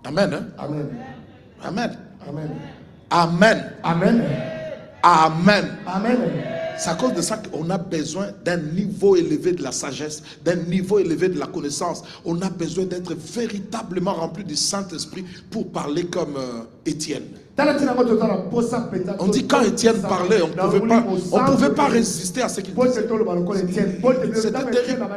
Amen. Hein? Amen. Amen. Amen. Amen. Amen. Amen. Amen. C'est à cause de ça qu'on a besoin d'un niveau élevé de la sagesse, d'un niveau élevé de la connaissance. On a besoin d'être véritablement rempli du Saint-Esprit pour parler comme Étienne. On dit quand Étienne parlait, on ne pouvait pas résister à ce qu'il disait. C'était terrible.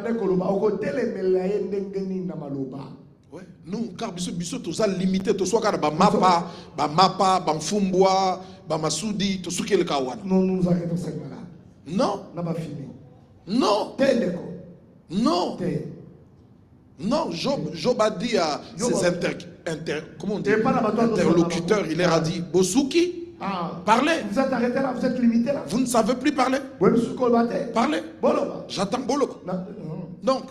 Ouais. Nous, car biso tous a limité, tous soit car mapa, mfumbwa, masudi, tous qui le kawan. Nous arrêtons ça là. Non. Non. Non. Non. Job a dit à ses interlocuteurs, il leur a dit, Bosuki, parlez. Vous êtes arrêté là, vous êtes limité là. Vous ne savez plus parler. Parlez. J'attends Bolo. Donc,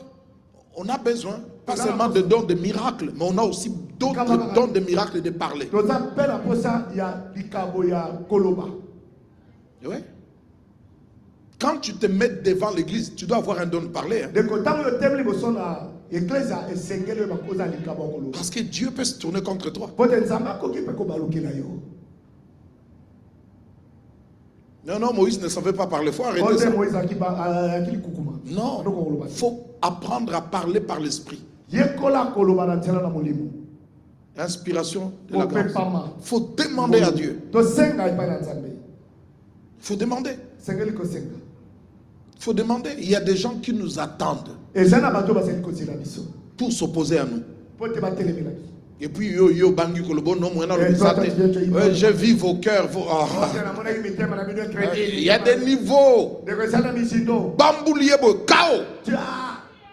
on a besoin, pas seulement de dons de miracles, mais on a aussi d'autres dons de miracles de parler. Oui. Quand tu te mets devant l'église, tu dois avoir un don de parler. Hein. Parce que Dieu peut se tourner contre toi. Non, Moïse ne savait pas parler. Il faut arrêter ça. Non, il faut apprendre à parler par l'esprit. Inspiration de la grâce. Il faut demander à Dieu. Il faut demander. Il faut demander. Il y a des gens qui nous attendent pour s'opposer à nous. Et puis, je vis vos cœurs. Il y a des niveaux. Bambouliebo, chaos.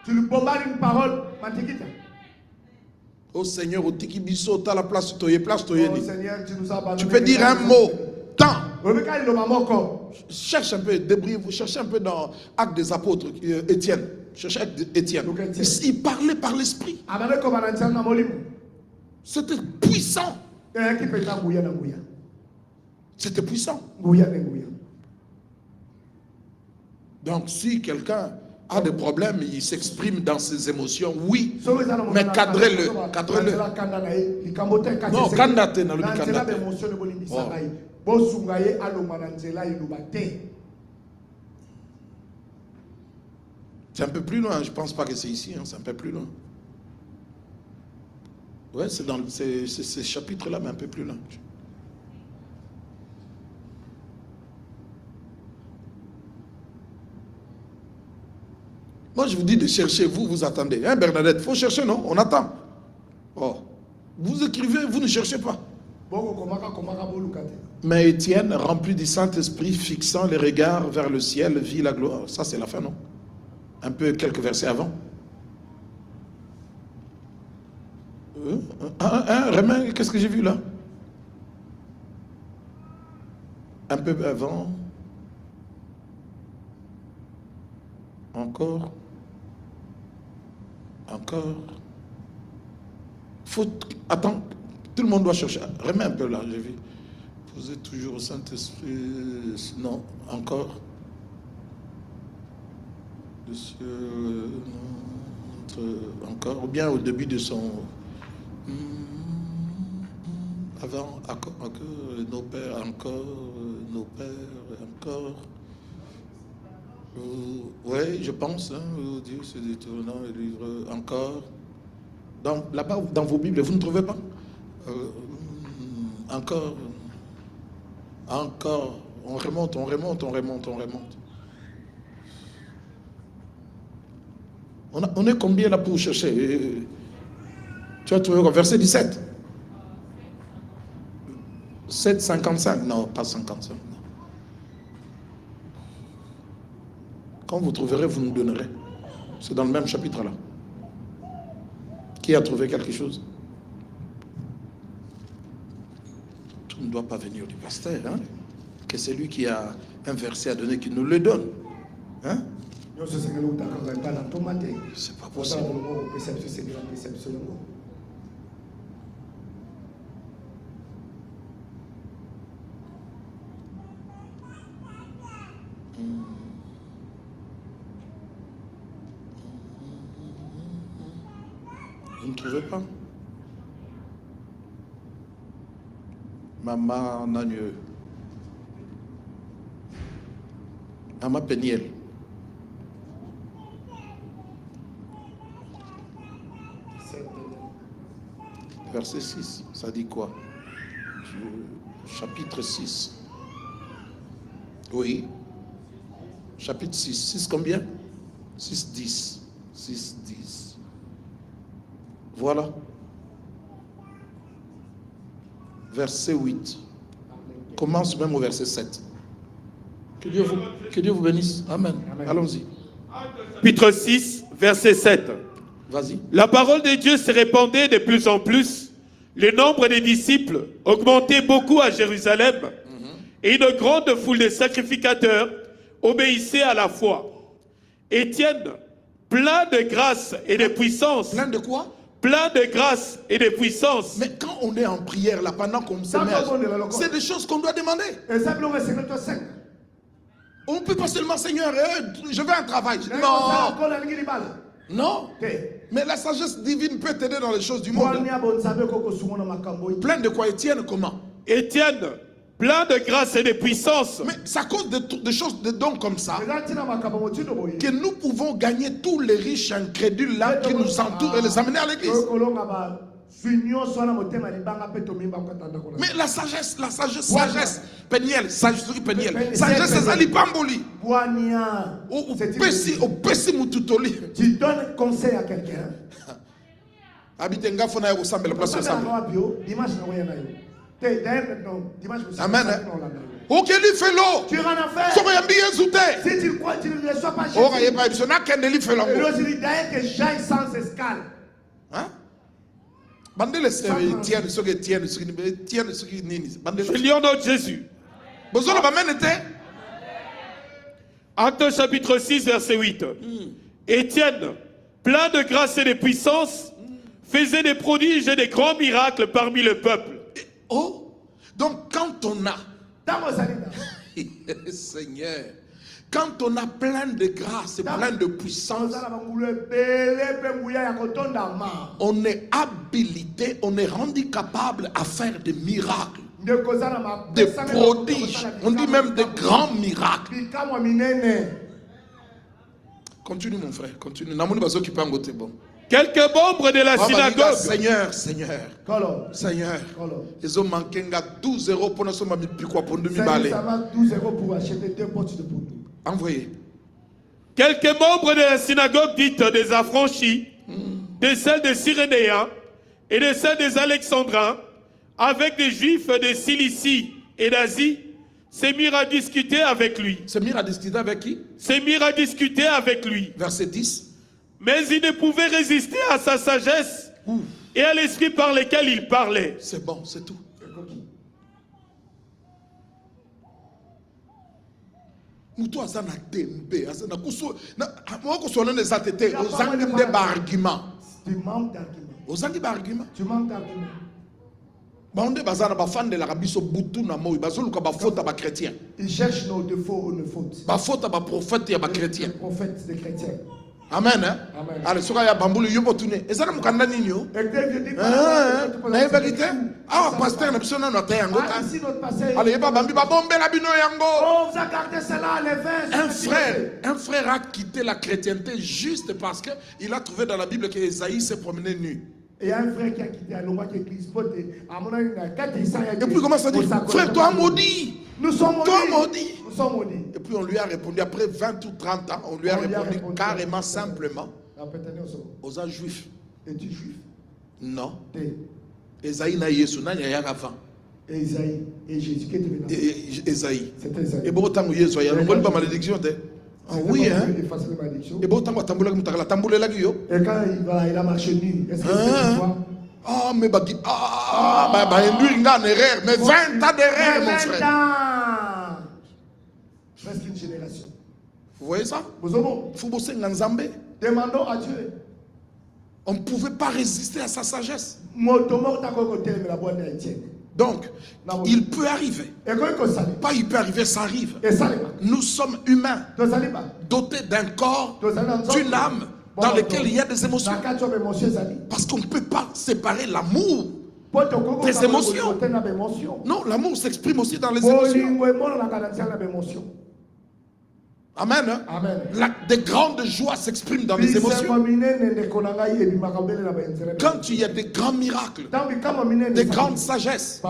Tu lui bombardes une parole, Oh Seigneur, au Tikibiso, tu as la place, tu tu peux dire un mot. Tant. Cherche un peu, débrouillez-vous, cherchez un peu dans Actes des Apôtres, Étienne. Cherchez Étienne. Il parlait par l'esprit. C'était puissant. C'était puissant. Donc si quelqu'un a des problèmes, il s'exprime dans ses émotions, oui, mais cadrez-le. Non, kandate na lubi kandate. C'est un peu plus loin, je ne pense pas que c'est ici, hein, c'est un peu plus loin. Ouais, c'est dans ces chapitres-là, mais un peu plus loin. Moi, je vous dis de chercher, vous attendez. Hein, Bernadette, il faut chercher, non? On attend. Oh. Vous écrivez, vous ne cherchez pas. Mais Étienne, rempli du Saint-Esprit, fixant les regards vers le ciel, vit la gloire. Ça, c'est la fin, non? Un peu, quelques versets avant. Romain, qu'est-ce que j'ai vu là? Un peu avant. Encore. Attends, tout le monde doit chercher. Remets un peu là, j'ai vu. Vous êtes toujours au Saint-Esprit. Non, encore. Encore. Ou bien au début de son. Avant, encore, nos pères, encore, nos pères, encore. Oui, je pense, hein, Dieu se détournant et livre encore. Là-bas, dans vos Bibles, vous ne trouvez pas? Encore. On remonte. On est combien là pour chercher? Tu as trouvé quoi? Verset 17. 7,55. Non, pas 55. Non. Quand vous trouverez, vous nous donnerez. C'est dans le même chapitre là. Qui a trouvé quelque chose? Tout ne doit pas venir du pasteur. Hein? Que c'est lui qui a un verset à donner, qui nous le donne. Hein? C'est pas possible. Vous ne trouvez pas? Maman Nagneux. Ama Peniel. Verset 6, ça dit quoi? Chapitre 6. Oui. Chapitre 6. 6 combien? 6, 10. 6, 10. Voilà. Verset 8. Commence même au verset 7. Que Dieu vous bénisse. Amen. Amen. Allons-y. Chapitre 6, verset 7. Vas-y. La parole de Dieu se répandait de plus en plus. Le nombre des disciples augmentait beaucoup à Jérusalem. Et une grande foule de sacrificateurs obéissait à la foi. Étienne, plein de grâce et de puissance. Plein de quoi? Plein de grâce et de puissance. Mais quand on est en prière, là, pendant qu'on se met, c'est des choses qu'on doit demander. On ne peut pas seulement, Seigneur, je veux un travail. Non. Non. Mais la sagesse divine peut t'aider dans les choses du monde. Plein de quoi? Étienne, comment? Étienne, plein de grâce et de puissance. Mais c'est à cause de choses, de dons comme ça, que nous pouvons gagner tous les riches incrédules là qui nous entourent et les amener à l'église. Mais la sagesse, Peniel, sagesse, c'est Alipamboli. Tu donnes conseil à quelqu'un. Habitenga fona ya kusambela place ensemble. Amen. Ok, lui fait l'eau. Tu rends affaire. Si tu crois que tu ne reçois pas Jésus, que j'aille sans escale. Hein? Bandele tienne ce que tienne ce qui nini. Je lis au nom de Jésus. Besoin ba menete. Acte chapitre 6 verset 8. Étienne, plein de grâce et de puissance, faisait des prodiges et des grands miracles parmi le peuple. Oh, donc quand on a Seigneur, quand on a plein de grâce et plein de puissance, on est habilité, on est rendu capable à faire des miracles, des prodiges, on dit même des grands miracles. Continue mon frère, continue. Quelques membres de la synagogue. Seigneur, ils ont manqué 12 euros pour nous pour nous balai. 12 euros pour acheter 2 potes de poudre. Envoyez. Quelques membres de la synagogue dite des affranchis, de celles des Cyrénéens et de celles des Alexandrins, avec des Juifs de Cilicie et d'Asie, se mirent à discuter avec lui. Se mirent à discuter avec qui? Se mirent à discuter avec lui. Verset 10. Mais il ne pouvait résister à sa sagesse et à l'esprit par lequel il parlait. C'est bon, c'est tout. Mutu azana tembe, azana kuso na mwako sona ne zatete, ozangi de argument. Tu manques d'argument. Ozangi ba argument. Tu manques d'argument. Baonde bazana ba fan de la rabiso butu na moi, bazoluka ba faute ba chrétien. Ils cherchent nos défauts ou nos fautes. Ba faute ba prophète ya ba chrétien. Prophètes des chrétiens. Amen, hein? Amen. Allez, soka ya bambulu yobo tune. Ezana mukanda ninyo. Na vérité. Ah, pasteur na biso na nota yango. Ici notre pasteur. Allez, ba bambi ba bombe la bino yango. Oh, vous a gardé cela les vins. Un frère a quitté la chrétienté juste parce que il a trouvé dans la Bible que Esaïe s'est promené nu. Et un frère qui a quitté à l'endroit qui église à mon avis, et puis comment ça dit? Frère, toi maudit. Nous sommes maudits. Toi maudit. Nous sommes maudits. Et puis on lui a répondu, après 20 ou 30 ans, on lui a répondu carrément, simplement. Aux juifs. Es-tu juif? Non. Esaïe na Yesu na nya avant. Esaïe et Jésus qui est venu. Esaïe. C'était Esaïe. Et bon temps Yesu ya non pas malédiction de. Oui hein. Et bon temps tambula mutaka la tambula la yo. Et quand il a marché nu, est-ce que c'est quoi? Ah mais bah induire en erreur, mais 20 ans d'erreur mon frère. 20 ans. Presque une génération. Vous voyez ça? Faut bosser nganzambe. Demandons à Dieu. On ne pouvait pas résister à sa sagesse. Donc, il peut arriver. Pas il peut arriver, ça arrive. Nous sommes humains, dotés d'un corps, d'une âme, dans lequel il y a des émotions. Parce qu'on ne peut pas séparer l'amour des émotions. Non, l'amour s'exprime aussi dans les émotions. Amen. Amen. Des grandes joies s'expriment dans les émotions. Quand il y a des grands miracles, des grandes sagesses,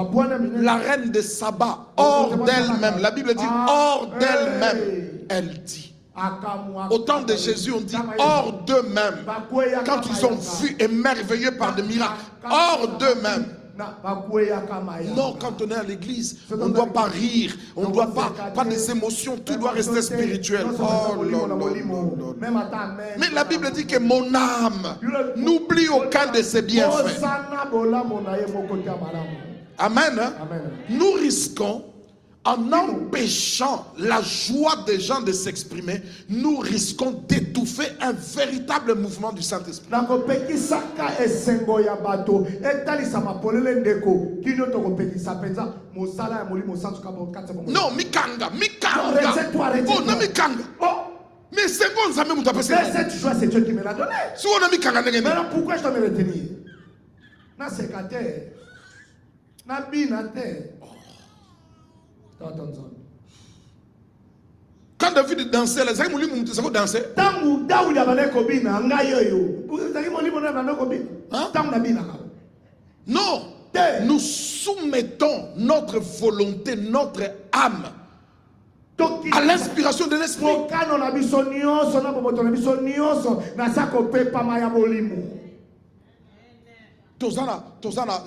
la reine de Saba, hors d'elle-même, la Bible dit hors d'elle-même, elle dit. Au temps de Jésus, on dit hors d'eux-mêmes. Quand ils ont vu émerveillés par des miracles, hors d'eux-mêmes. Non, quand on est à l'église, on ne doit pas rire, on ne doit pas des émotions, tout doit rester spirituel. Oh là là. Mais la Bible dit que mon âme n'oublie aucun de ses bienfaits. Amen. Nous risquons, en empêchant la joie des gens de s'exprimer, nous risquons d'étouffer un véritable mouvement du Saint-Esprit. Non, mikanga. Oh, non, mikanga. Mais c'est bon, ça même t'appelle ça. Cette joie, c'est Dieu qui me l'a donné. Si on a mikanga, maintenant, pourquoi je dois me retenir? Na secataire. Na binate. Quand David dansait, les gens ont dansé. Non, nous soumettons notre volonté, notre âme à l'inspiration de l'esprit. Tozana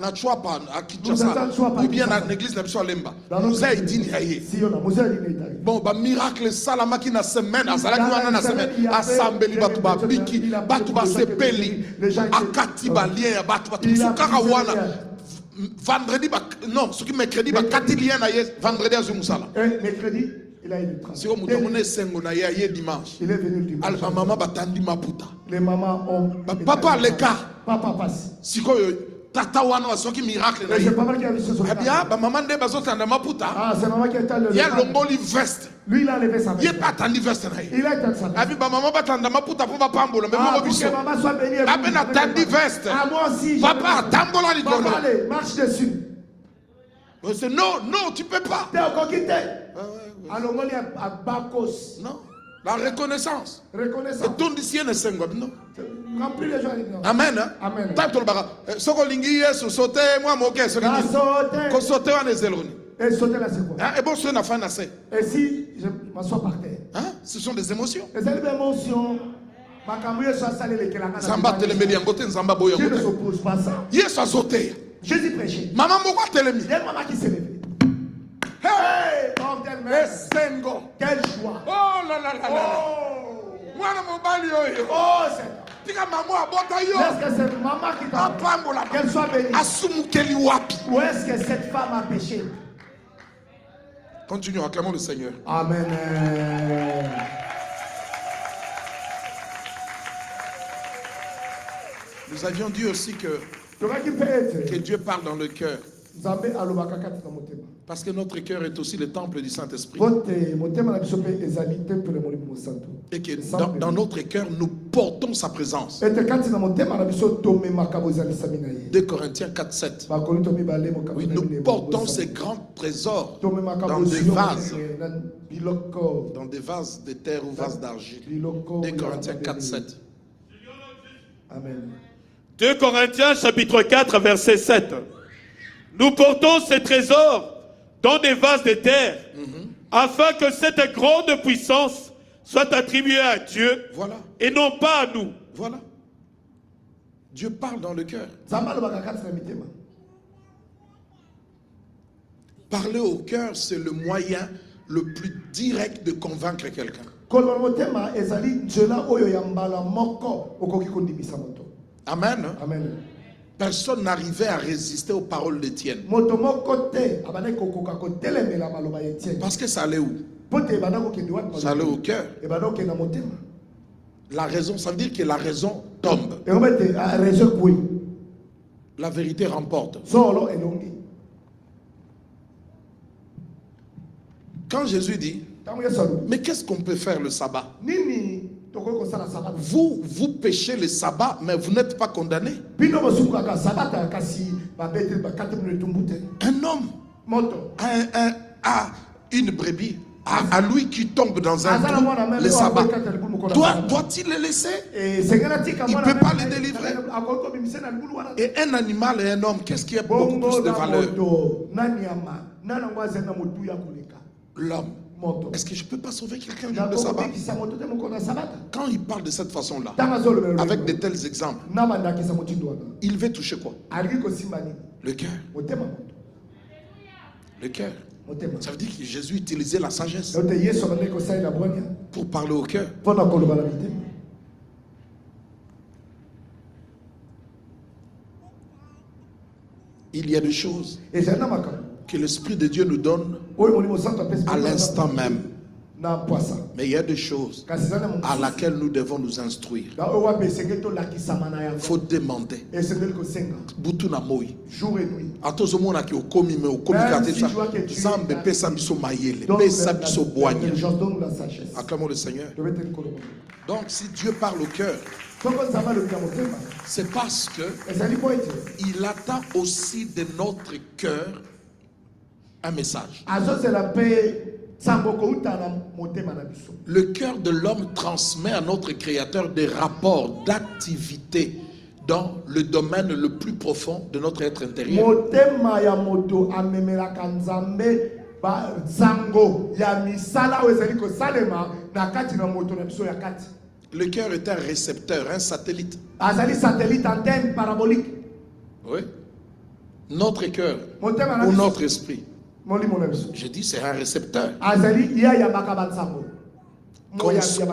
na chwapa à Kinshasa ou bien à l'église na biso Lemba nous a dit bon ba miracle salama qui na semaine azala ki wana na semaine assemblée batu ba biki batu ba sepeli akati ba lien batu sukara wana vendredi ba non ce qui mercredi ba kati lien na vendredi azumusala mercredi il a eu le si on moutonne sengo na ye dimanche il est venu dimanche alpha maman batandi maputa les mamans ont papa les cas papa passe si quoi tata wana wasoki miracle na c'est papa qui a vu ce soir bien ba maman de bazotanda maputa c'est maman qui a été le il y a l'ongoli veste lui il a enlevé sa veste il est pas attendu veste na il a été sa veste abi ba maman batanda maputa pour ba pambola mais moi biso maman soit bénie abi na attendu veste moi aussi papa tambola ni papa allez marche dessus non tu peux pas t'es encore quitté alors on est à Bakos non la reconnaissance. Reconnaissance. Et ton d'ici ne s'engage non. Remplis les gens. Amen. Amen. Tant le baga. Soko lingi yesu sauter moi moke soko lingi. Ko sauter en ezeloni. Et sauter là c'est quoi? Et bon sur na fin na c'est. Et si je m'assois par terre. Hein? Ce sont des émotions. Et c'est des émotions. Makambuye soit salé les kelanga. Zamba telemeli ngote nzamba boyo. Je ne s'oppose pas ça. Yesu a sauté. Jésus prêchait. Maman moko telemi. Il y a maman qui s'est levée. Hey! Sengo. Quelle joie. Oh là là là là. Moi mon bali yo. Oh c'est. Tika maman abota yo. Est-ce que c'est maman qui t'a pambola qu'elle soit bénie? Asumukeli wapi. Ou est-ce que cette femme a péché? Continuons, acclamons le Seigneur. Amen. Nous avions dit aussi que Dieu parle dans le cœur. Parce que notre cœur est aussi le temple du Saint-Esprit. Et que dans notre cœur, nous portons sa présence. 2 Corinthiens 4:7. Oui, nous portons ces grands trésors dans des vases. Dans des vases de terre ou vases d'argile. 2 Corinthiens 4:7. Amen. 2 Corinthiens chapitre 4 verset 7. Nous portons ces trésors dans des vases de terre, afin que cette grande puissance soit attribuée à Dieu, voilà, et non pas à nous. Voilà. Dieu parle dans le cœur. Parler au cœur, c'est le moyen le plus direct de convaincre quelqu'un. Amen. Amen. Personne n'arrivait à résister aux paroles d'Étienne. Parce que ça allait où? Ça allait au cœur. La raison, ça veut dire que la raison tombe. La vérité remporte. Quand Jésus dit, mais qu'est-ce qu'on peut faire le sabbat? Vous péchez le sabbat, mais vous n'êtes pas condamné. Un homme a une brebis à lui qui tombe dans un trou, le sabbat, doit-il le laisser? Il ne peut pas le délivrer. Et un animal et un homme, qu'est-ce qui a beaucoup plus de valeur? L'homme. Est-ce que je ne peux pas sauver quelqu'un le jour de sabbat? Quand il parle de cette façon-là, avec de tels exemples, il veut toucher quoi? Le cœur. Le cœur. Ça veut dire que Jésus utilisait la sagesse pour parler au cœur. Il y a des choses que l'Esprit de Dieu nous donne à l'instant même. Mais il y a des choses à laquelle nous devons nous instruire. Il faut demander. Butu na moi. Atozo mona ki okomi me okomi katesa. Zambe pesa biso mayele, pesa biso boigna. Acclamons le Seigneur. Donc si Dieu parle au cœur, c'est parce que il attend aussi de notre cœur un message. Le cœur de l'homme transmet à notre Créateur des rapports d'activité dans le domaine le plus profond de notre être intérieur. Le cœur est un récepteur, un satellite. Antenne parabolique. Oui. Notre cœur ou notre esprit. Je dis c'est un récepteur.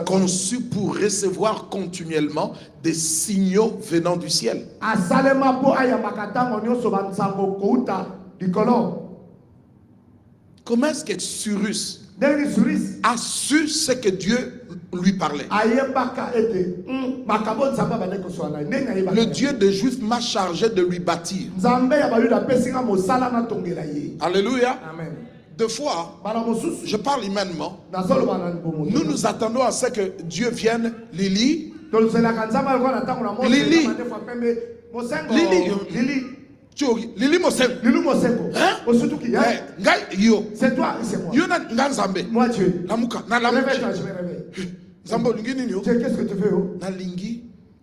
Conçu pour recevoir continuellement des signaux venant du ciel. Comment est-ce que Cyrus a su ce que Dieu lui parlait? Le Dieu des Juifs m'a chargé de lui bâtir. Alléluia. Amen. Deux fois, je parle humainement. Nous nous attendons à ce que Dieu vienne, Lili. Lili Mosengo. C'est toi et c'est moi. Dieu. Qu'est-ce que tu fais?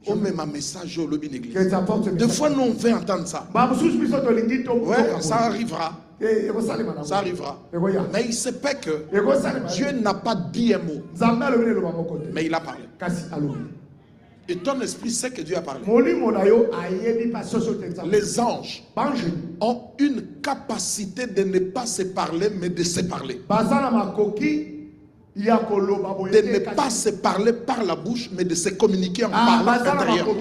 On met ma message au lobby d'église. Deux fois, nous on veut entendre ça. Ouais, ça arrivera. Ça arrivera. Mais il se peut que Dieu n'a pas dit un mot. Mais il a parlé. Et ton esprit sait que Dieu a parlé. Les anges ont une capacité de ne pas se parler, mais de se parler. De ne pas se parler par la bouche, mais de se communiquer en parlant intérieurement.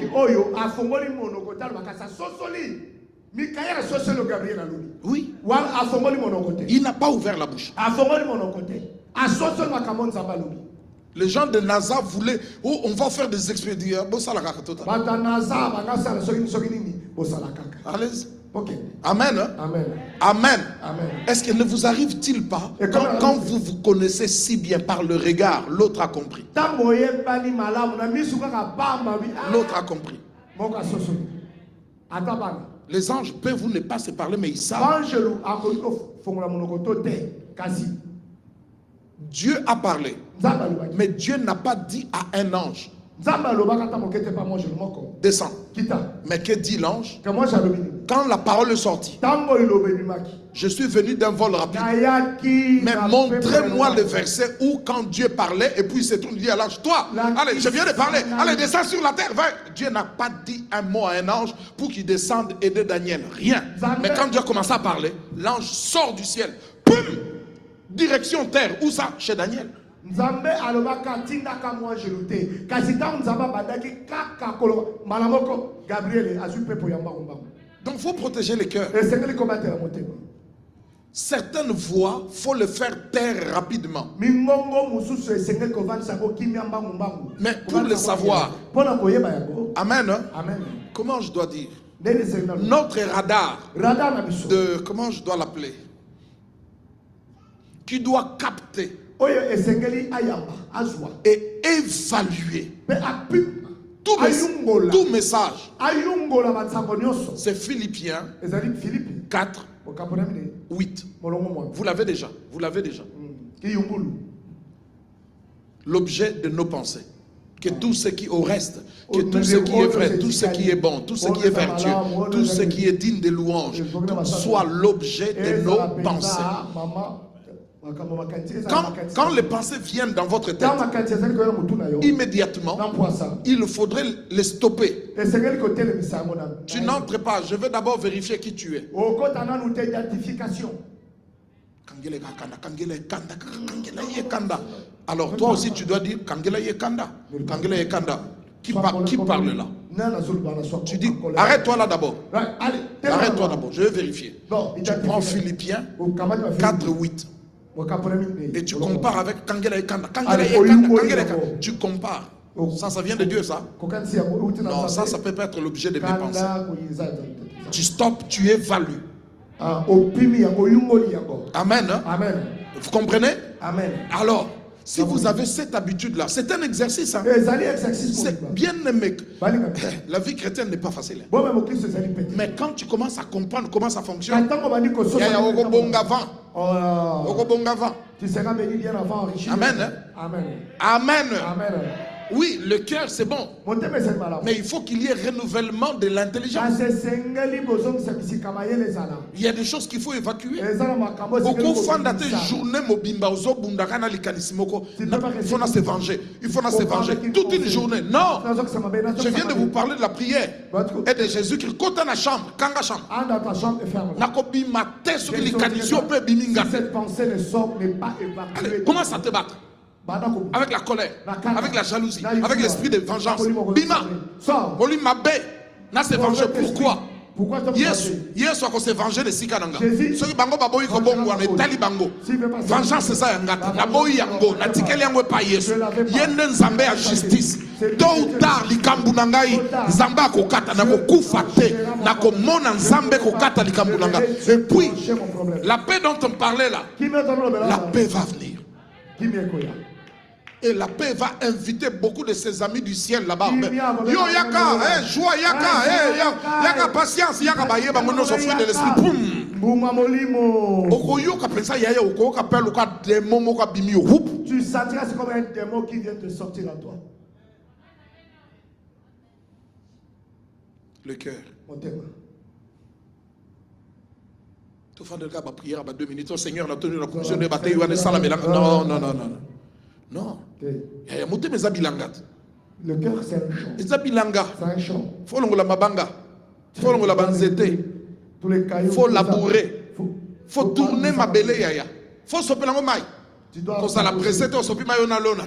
Oui. Il n'a pas ouvert la bouche. Les gens de NASA voulaient, oh, on va faire des expédients. Allez-y. Okay. Amen. Hein? Amen. Amen. Amen. Est-ce que ne vous arrive-t-il pas, quand vous vous connaissez si bien par le regard, l'autre a compris. L'autre a compris. Les anges peuvent ne pas se parler, mais ils savent. Dieu a parlé, mais Dieu n'a pas dit à un ange, descends. Mais que dit l'ange? Quand la parole est sortie, je suis venu d'un vol rapide. Mais montrez-moi le verset où quand Dieu parlait et puis il se tourne, il dit à l'ange, toi, allez, je viens de parler, allez, descends sur la terre, va. Dieu n'a pas dit un mot à un ange pour qu'il descende aider Daniel, rien. Mais quand Dieu a commencé à parler, l'ange sort du ciel, poum, direction terre, où ça? Chez Daniel. Donc il faut protéger les cœurs. Certaines voix, il faut les faire taire rapidement. Mais pour le savoir, amen, hein? Amen. Comment je dois dire? Notre radar de, comment je dois l'appeler? Qui doit capter et évaluer tout message. C'est Philippiens 4, 8. Vous l'avez déjà. Vous l'avez déjà. l'objet de nos pensées. Que tout ce qui au reste, que tout ce qui est vrai, tout ce qui est bon, tout ce qui est vertueux, tout ce qui est digne de louange, soit l'objet de nos pensées. Quand les pensées viennent dans votre tête, immédiatement, il faudrait les stopper. Tu n'entres pas, je vais d'abord vérifier qui tu es. Alors toi aussi tu dois dire Kangela Yekanda. Kangela Yekanda. Qui parle là? Tu dis arrête-toi là d'abord. Arrête-toi d'abord, je vais vérifier. Tu prends Philippiens 4:8 et tu compares avec Kangela Yekanda. Kangela Yekanda. Tu compares. Ça vient de Dieu, ça? Non, ça peut pas être l'objet de mes pensées. Tu stoppes, tu évalues. Amen. Amen. Vous comprenez? Amen. Alors, si vous avez cette habitude-là, c'est un exercice. Hein? C'est bien aimé. La vie chrétienne n'est pas facile. Hein? Mais quand tu commences à comprendre comment ça fonctionne, tu seras béni bien avant, enrichi. Amen. Hein? Amen. Amen. Amen. Oui, le cœur c'est bon, mais il faut qu'il y ait renouvellement de l'intelligence. Il y a des choses qu'il faut évacuer. Beaucoup font des journées mobimba ozo bundakana likanismoko. Il faut se venger. Il faut se venger toute une journée. Non, je viens de vous parler de la prière et de Jésus qui côté na chambre, kanga chambre. Nakobi matin sur likanisio pe biminga. Cette pensée ne sort, n'est pas évacuée. Comment ça te bat? Avec la colère, avec la jalousie, avec l'esprit de vengeance. Bima, Boli Mabé, n'a se venger. Pourquoi? Hier soir qu'on s'est vengé de Sikananga. Ceux qui bango baboyi ko bongo ane tali bango. Vengeance c'est ça yangata. Na boyi yango, na tikeli yango pa Yesu. Yende nzambe à justice. Tôt ou tard likambu nangai nzamba ko kata na ko kufa te, na ko mona nzambe ko kata likambu nanga. Et puis la paix dont on parlait là, la paix va venir. Et la paix va inviter beaucoup de ses amis du ciel là-bas. Yo yaka, joie yaka, yaka patience, yaka baye bangono s'offrir de l'esprit. Okoyoka pensa yaya okoyoka pelle oka démon moka bimi whoop. Tu sentiras c'est comme un démon qui vient te sortir à toi. Le cœur. Mon thème. Tout le monde a prié à 2 minutes. Seigneur, on a tenu la commission de bataille. Non, non, non, non. Non. Il y a monté mes abilangat. Le cœur, c'est un chant. Les abilanga. C'est un chant. Faut la mabanga. Faut la banzete. Faut labourer. Faut tourner ma belé yaya. Faut sopper la maille. Quand ça la précède, on sopper mayona lona.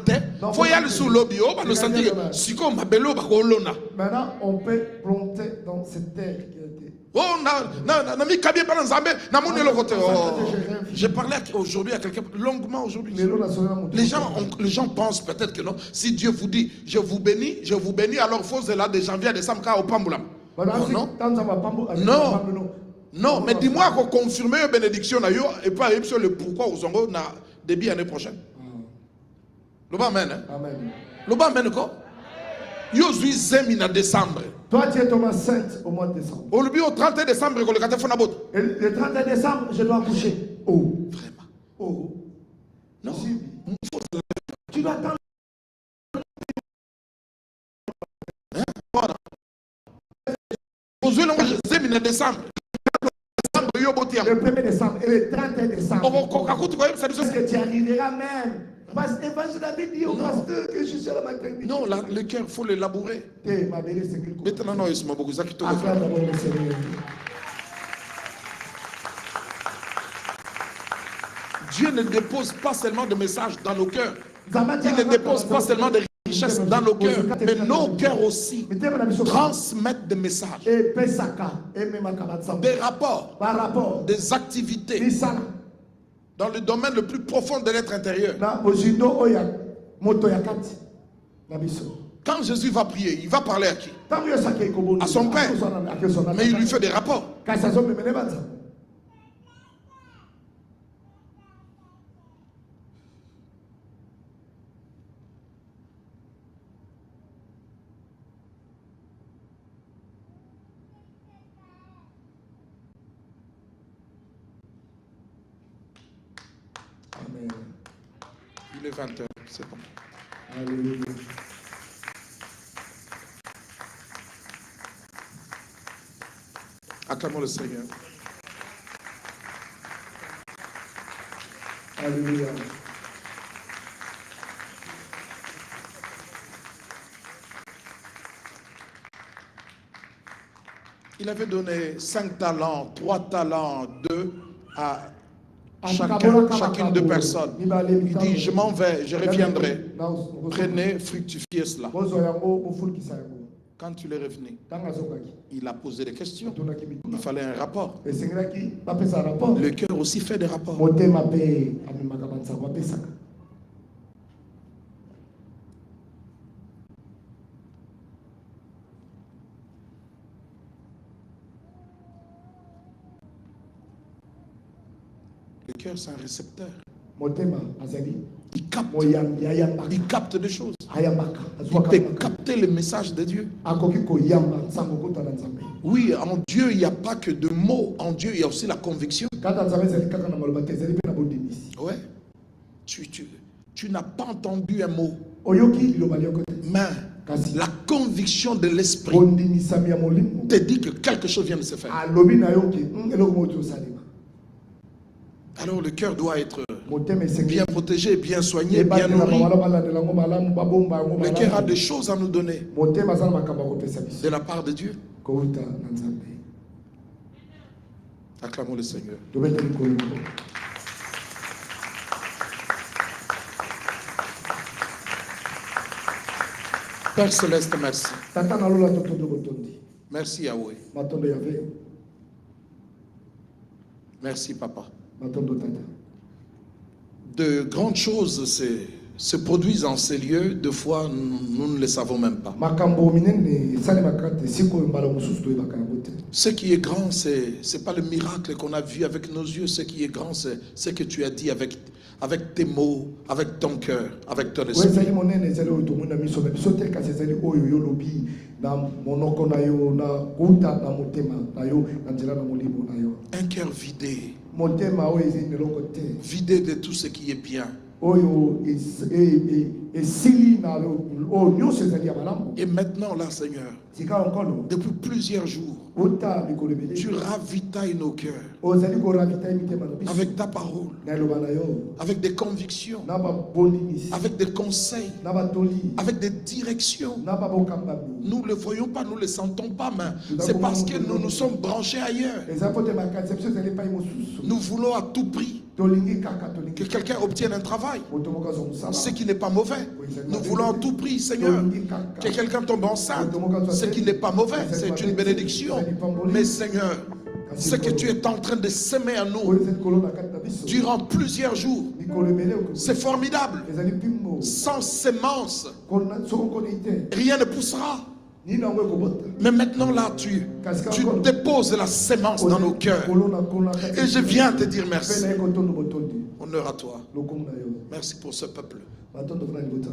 Faut y aller sous lobby. On va nous sentir. Si comme ma belé, on va lona. Maintenant, on peut planter dans cette terre qui a été. Oh, j'ai parlé aujourd'hui à quelqu'un, longuement aujourd'hui. Les gens pensent peut-être que non. Si Dieu vous dit, je vous bénis, alors il faut cela de janvier à décembre au Pamboulam. Non, non, non, mais dis-moi qu'on confirme une bénédiction et puis arrive sur le pourquoi aux Zongo na début l'année prochaine. Le bas amen. Le bas amen quoi? Yo suis zemi en décembre. Toi, tu es Thomas Sainte au mois de décembre. Au 30 décembre, le 30 décembre, je dois accoucher. Oh. Vraiment. Oh. Non. Tu dois attendre. Voilà. Au 1er décembre. Le 1er décembre et le 31 décembre. Est-ce que tu arriveras même? Parce que l'évangile avait dit au pasteur que je suis à la maternité. Non, le cœur, il faut le labourer. Maintenant, non, il se m'a beaucoup ça qui te Dieu ne dépose pas seulement de messages dans nos cœurs. Il ne dépose pas seulement des richesses dans nos cœurs, mais nos cœurs aussi transmettent des messages, des rapports, des activités dans le domaine le plus profond de l'être intérieur. Quand Jésus va prier, il va parler à qui? À son Père. Mais il lui fait des rapports. Amen. Il est 20h, c'est bon. Alléluia. Acclamons le Seigneur. Alléluia. Il avait donné 5 talents, 3 talents, 2 à chacune de personnes. Il dit, je m'en vais, je reviendrai. Prenez, fructifiez cela. Quand il est revenu, il a posé des questions. Il fallait un rapport. Le cœur aussi fait des rapports. Le cœur, c'est un récepteur. Il capte des choses. Il peut capter le message de Dieu. Oui, en Dieu, il n'y a pas que de mots. En Dieu, il y a aussi la conviction. Ouais. Tu n'as pas entendu un mot. Mais la conviction de l'esprit te dit que quelque chose vient de se faire. Alors le cœur doit être bien protégé, bien soigné, bien nourri. Le cœur a des choses à nous donner de la part de Dieu. Acclamons le Seigneur. Père Céleste, merci. Merci Yahweh. Merci Papa. De grandes choses se produisent en ces lieux. Deux fois, nous ne le savons même pas. Ce qui est grand, ce n'est pas le miracle qu'on a vu avec nos yeux. Ce qui est grand, c'est ce que tu as dit avec tes mots, avec ton cœur, avec ton esprit. Un cœur vidé. Vidé de tout ce qui est bien. Et maintenant là, Seigneur, depuis plusieurs jours, tu ravitailles nos cœurs avec ta parole, avec des convictions, avec des conseils, avec des directions. Nous ne le voyons pas, nous ne le sentons pas, mais c'est parce que nous nous sommes branchés ailleurs. Nous voulons à tout prix que quelqu'un obtienne un travail, ce qui n'est pas mauvais. Nous voulons à tout prix, Seigneur, que quelqu'un tombe enceinte, ce qui n'est pas mauvais, c'est une bénédiction. Mais Seigneur, ce que tu es en train de semer à nous durant plusieurs jours, c'est formidable. Sans sémence, rien ne poussera. Mais maintenant là, tu déposes la sémence dans nos cœurs. Et je viens te dire merci. Honneur à toi. Merci pour ce peuple.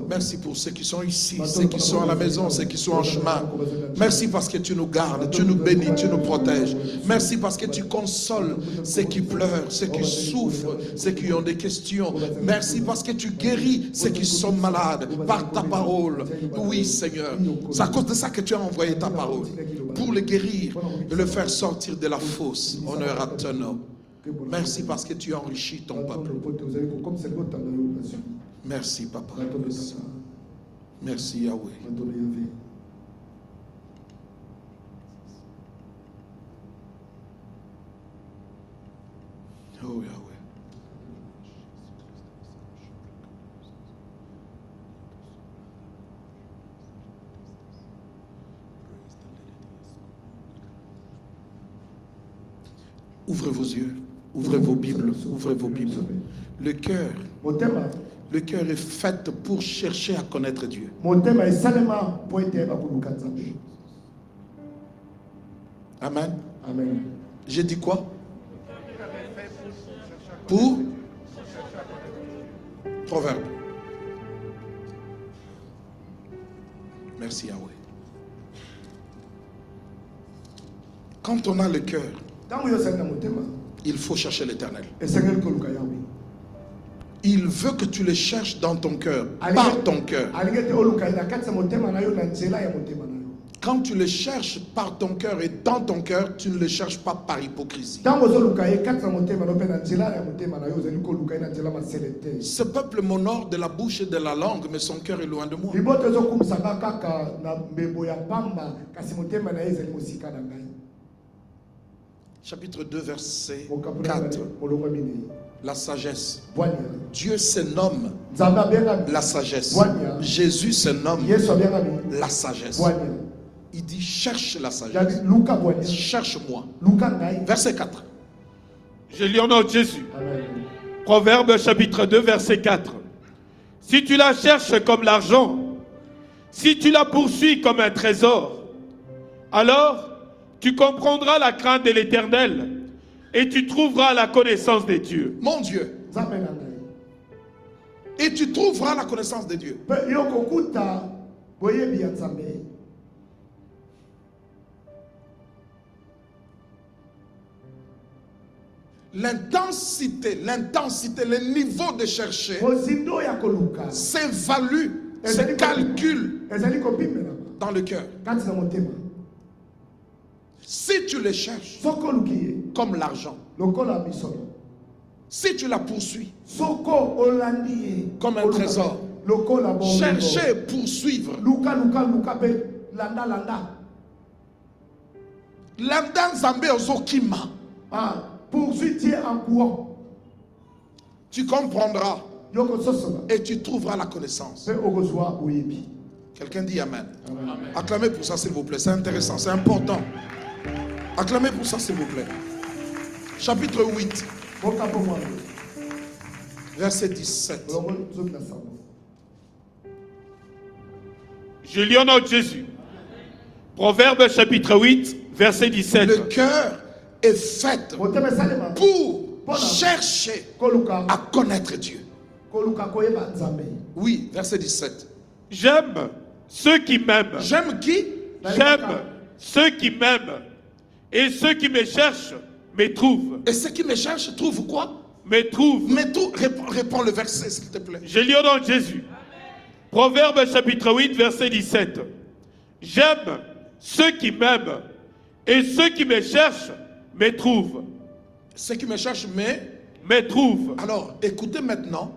Merci pour ceux qui sont ici, ceux qui sont à la maison, ceux qui sont en chemin. Merci parce que tu nous gardes, tu nous bénis, tu nous protèges. Merci parce que tu consoles ceux qui pleurent, ceux qui souffrent, ceux qui ont des questions. Merci parce que tu guéris ceux qui sont malades par ta parole. Oui, Seigneur, c'est à cause de ça que tu as envoyé ta parole, pour le guérir et le faire sortir de la fosse. Honneur à ton nom. Merci parce que tu enrichis ton peuple. Merci, Papa. Merci, Yahweh. Oh, Yahweh. Ouvrez vos yeux, ouvrez vos Bibles, ouvrez vos Bibles. Le cœur est fait pour chercher à connaître Dieu. Amen. Amen. J'ai dit quoi? Pour Proverbe. Merci Yahweh. Quand on a le cœur, il faut chercher l'Éternel. Il veut que tu le cherches dans ton cœur, par ton cœur. Quand tu le cherches par ton cœur et dans ton cœur, tu ne le cherches pas par hypocrisie. Ce peuple m'honore de la bouche et de la langue, mais son cœur est loin de moi. Chapitre 2, verset 4. La sagesse. Dieu se nomme la sagesse. Jésus se nomme la sagesse. Il dit cherche la sagesse. Cherche-moi. Verset 4. Je lis au nom de Jésus. Proverbe chapitre 2 verset 4. Si tu la cherches comme l'argent, si tu la poursuis comme un trésor, alors tu comprendras la crainte de l'Éternel et tu trouveras la connaissance des dieux. Mon Dieu. Et tu trouveras la connaissance de Dieu. L'intensité, le niveau de chercher s'évalue, se calcule dans le cœur. Si tu le cherches comme l'argent, si tu la poursuis comme un trésor, chercher et poursuivre. Landa Nzambe ozokima. Poursuis en courant. Tu comprendras et tu trouveras la connaissance. Quelqu'un dit Amen. Amen. Acclamez pour ça s'il vous plaît, c'est intéressant, c'est important. Acclamez pour ça s'il vous plaît. Chapitre 8, verset 17. Je lis au nom de Jésus. Proverbe chapitre 8, verset 17. Le cœur est fait pour chercher à connaître Dieu. Oui, verset 17. J'aime ceux qui m'aiment. J'aime qui? J'aime ceux qui m'aiment. Et ceux qui me cherchent me trouvent. Et ceux qui me cherchent trouvent quoi? Me trouvent. Réponds le verset s'il te plaît. Je lis au nom de Jésus. Proverbe chapitre 8, verset 17. J'aime ceux qui m'aiment. Et ceux qui me cherchent me trouvent. Ceux qui me cherchent me trouvent. Alors, écoutez maintenant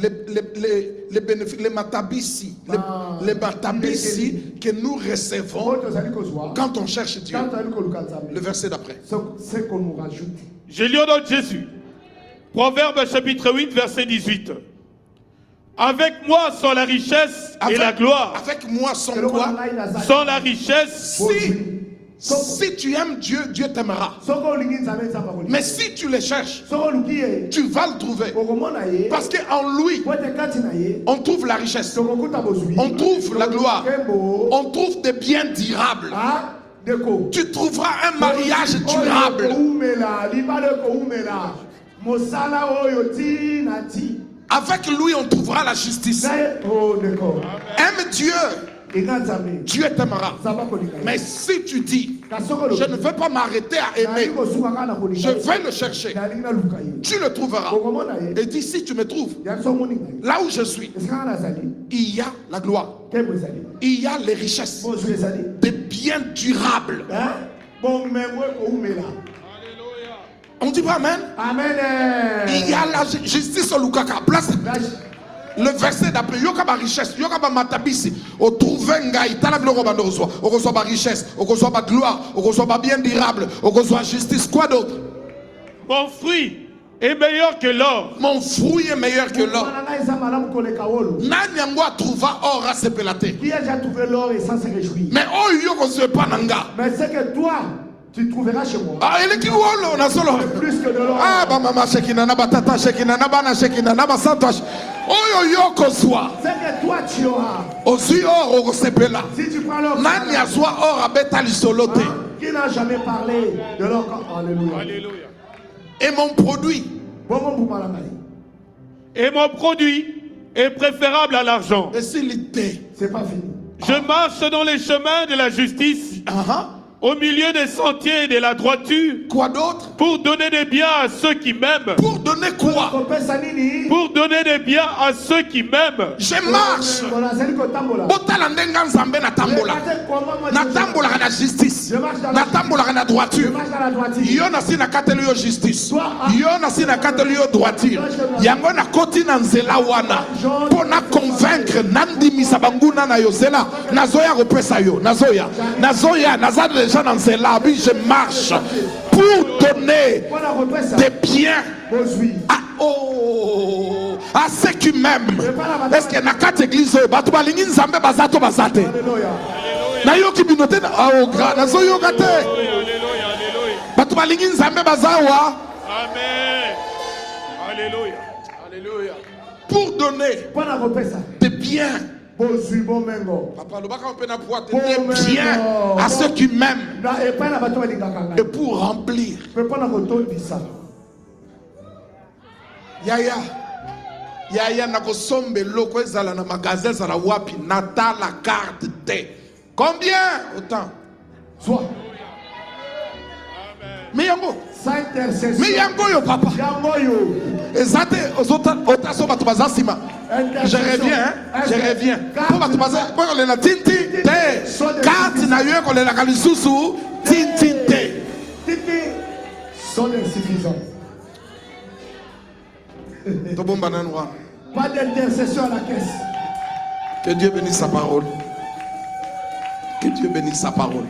les bénéfices, les matabissi, les matabissi que nous recevons quand on cherche Dieu. Le verset d'après. Je lis au nom de Jésus. Proverbe chapitre 8, verset 18. Avec moi sont la richesse et la gloire. Avec moi sont quoi? Sont la richesse. Si tu aimes Dieu, Dieu t'aimera. Mais si tu le cherches, tu vas le trouver. Parce qu'en lui, on trouve la richesse. On trouve la gloire. On trouve des biens durables. Tu trouveras un mariage durable. Avec lui, on trouvera la justice. Aime Dieu. Dieu t'aimera. Mais si tu dis, je ne veux pas m'arrêter à aimer, je vais le chercher, tu le trouveras. Et dis, si tu me trouves, là où je suis, il y a la gloire, il y a les richesses, des biens durables. On dit pas Amen? Amen. Il y a la justice au Lukaka. Place. Le verset d'après, il y a la richesse, il y a la matabisi. On trouve un gars, il y a la richesse, on reçoit la gloire, on reçoit la bien durable, on reçoit la justice. Quoi d'autre? Mon fruit est meilleur que l'or. Mon fruit est meilleur que l'or. Nanyangwa trouva or à se pelater. Qui a déjà trouvé l'or et sans se réjouir? Mais oh, il y a pas nanga. Mais c'est que toi, tu trouveras chez moi. Ah, il est qui wolo na solo. Plus que de l'or. Ah, ba mama shekina na batata shekina na bana shekina na basantosh. Oh yo ko soit. C'est que toi tu auras. Osi or au sepela. Si tu prends l'or. Nani azwa or abeta lisolote. Qui n'a jamais parlé de l'or? Alléluia. Alléluia. Et mon produit. Et mon produit est préférable à l'argent. Et s'il était. C'est pas fini. Je marche dans les chemins de la justice au milieu des sentiers et de la droiture. Quoi d'autre? Pour donner des biens à ceux qui m'aiment. Pour donner quoi? Pour donner des biens à ceux qui m'aiment. Je marche. Botala ndenga nzambe na tambola. Na tambola na justice. Na tambola na droiture. Yo na si na katelu yo justice. Yo na si na katelu yo droiture. Yango na koti na nzela wana. Pour na convaincre nandi misabanguna na yozela. Nazoya repesa yo. Nazoya. Naza déjà dans nzela. Oui, je marche. Pour donner des biens à ceux qui m'aiment. Est-ce que na quatre églises batu balingi nzambe bazato bazate na yo ki binote na grand na zo yo gate batu balingi nzambe bazawa. Amen. Alléluia. Alléluia. Pour donner des biens. Papa, des biens à ceux qui m'aiment et pour remplir. Yaya nakosombe loko ezala na magasin za la wapi nata la carte te. Combien? Autant. Soit. Mais yango. Mais yango yo papa. Yango yo. Ezate ozota otaso batubazasima. Je reviens, hein? Je reviens. Pour batubaza, pour on la tinti te. Carte na yo ko le la kalisusu tinti te. Tinti sont insuffisants. Pas d'intercession à la caisse. Que Dieu bénisse sa parole. Que Dieu bénisse sa parole.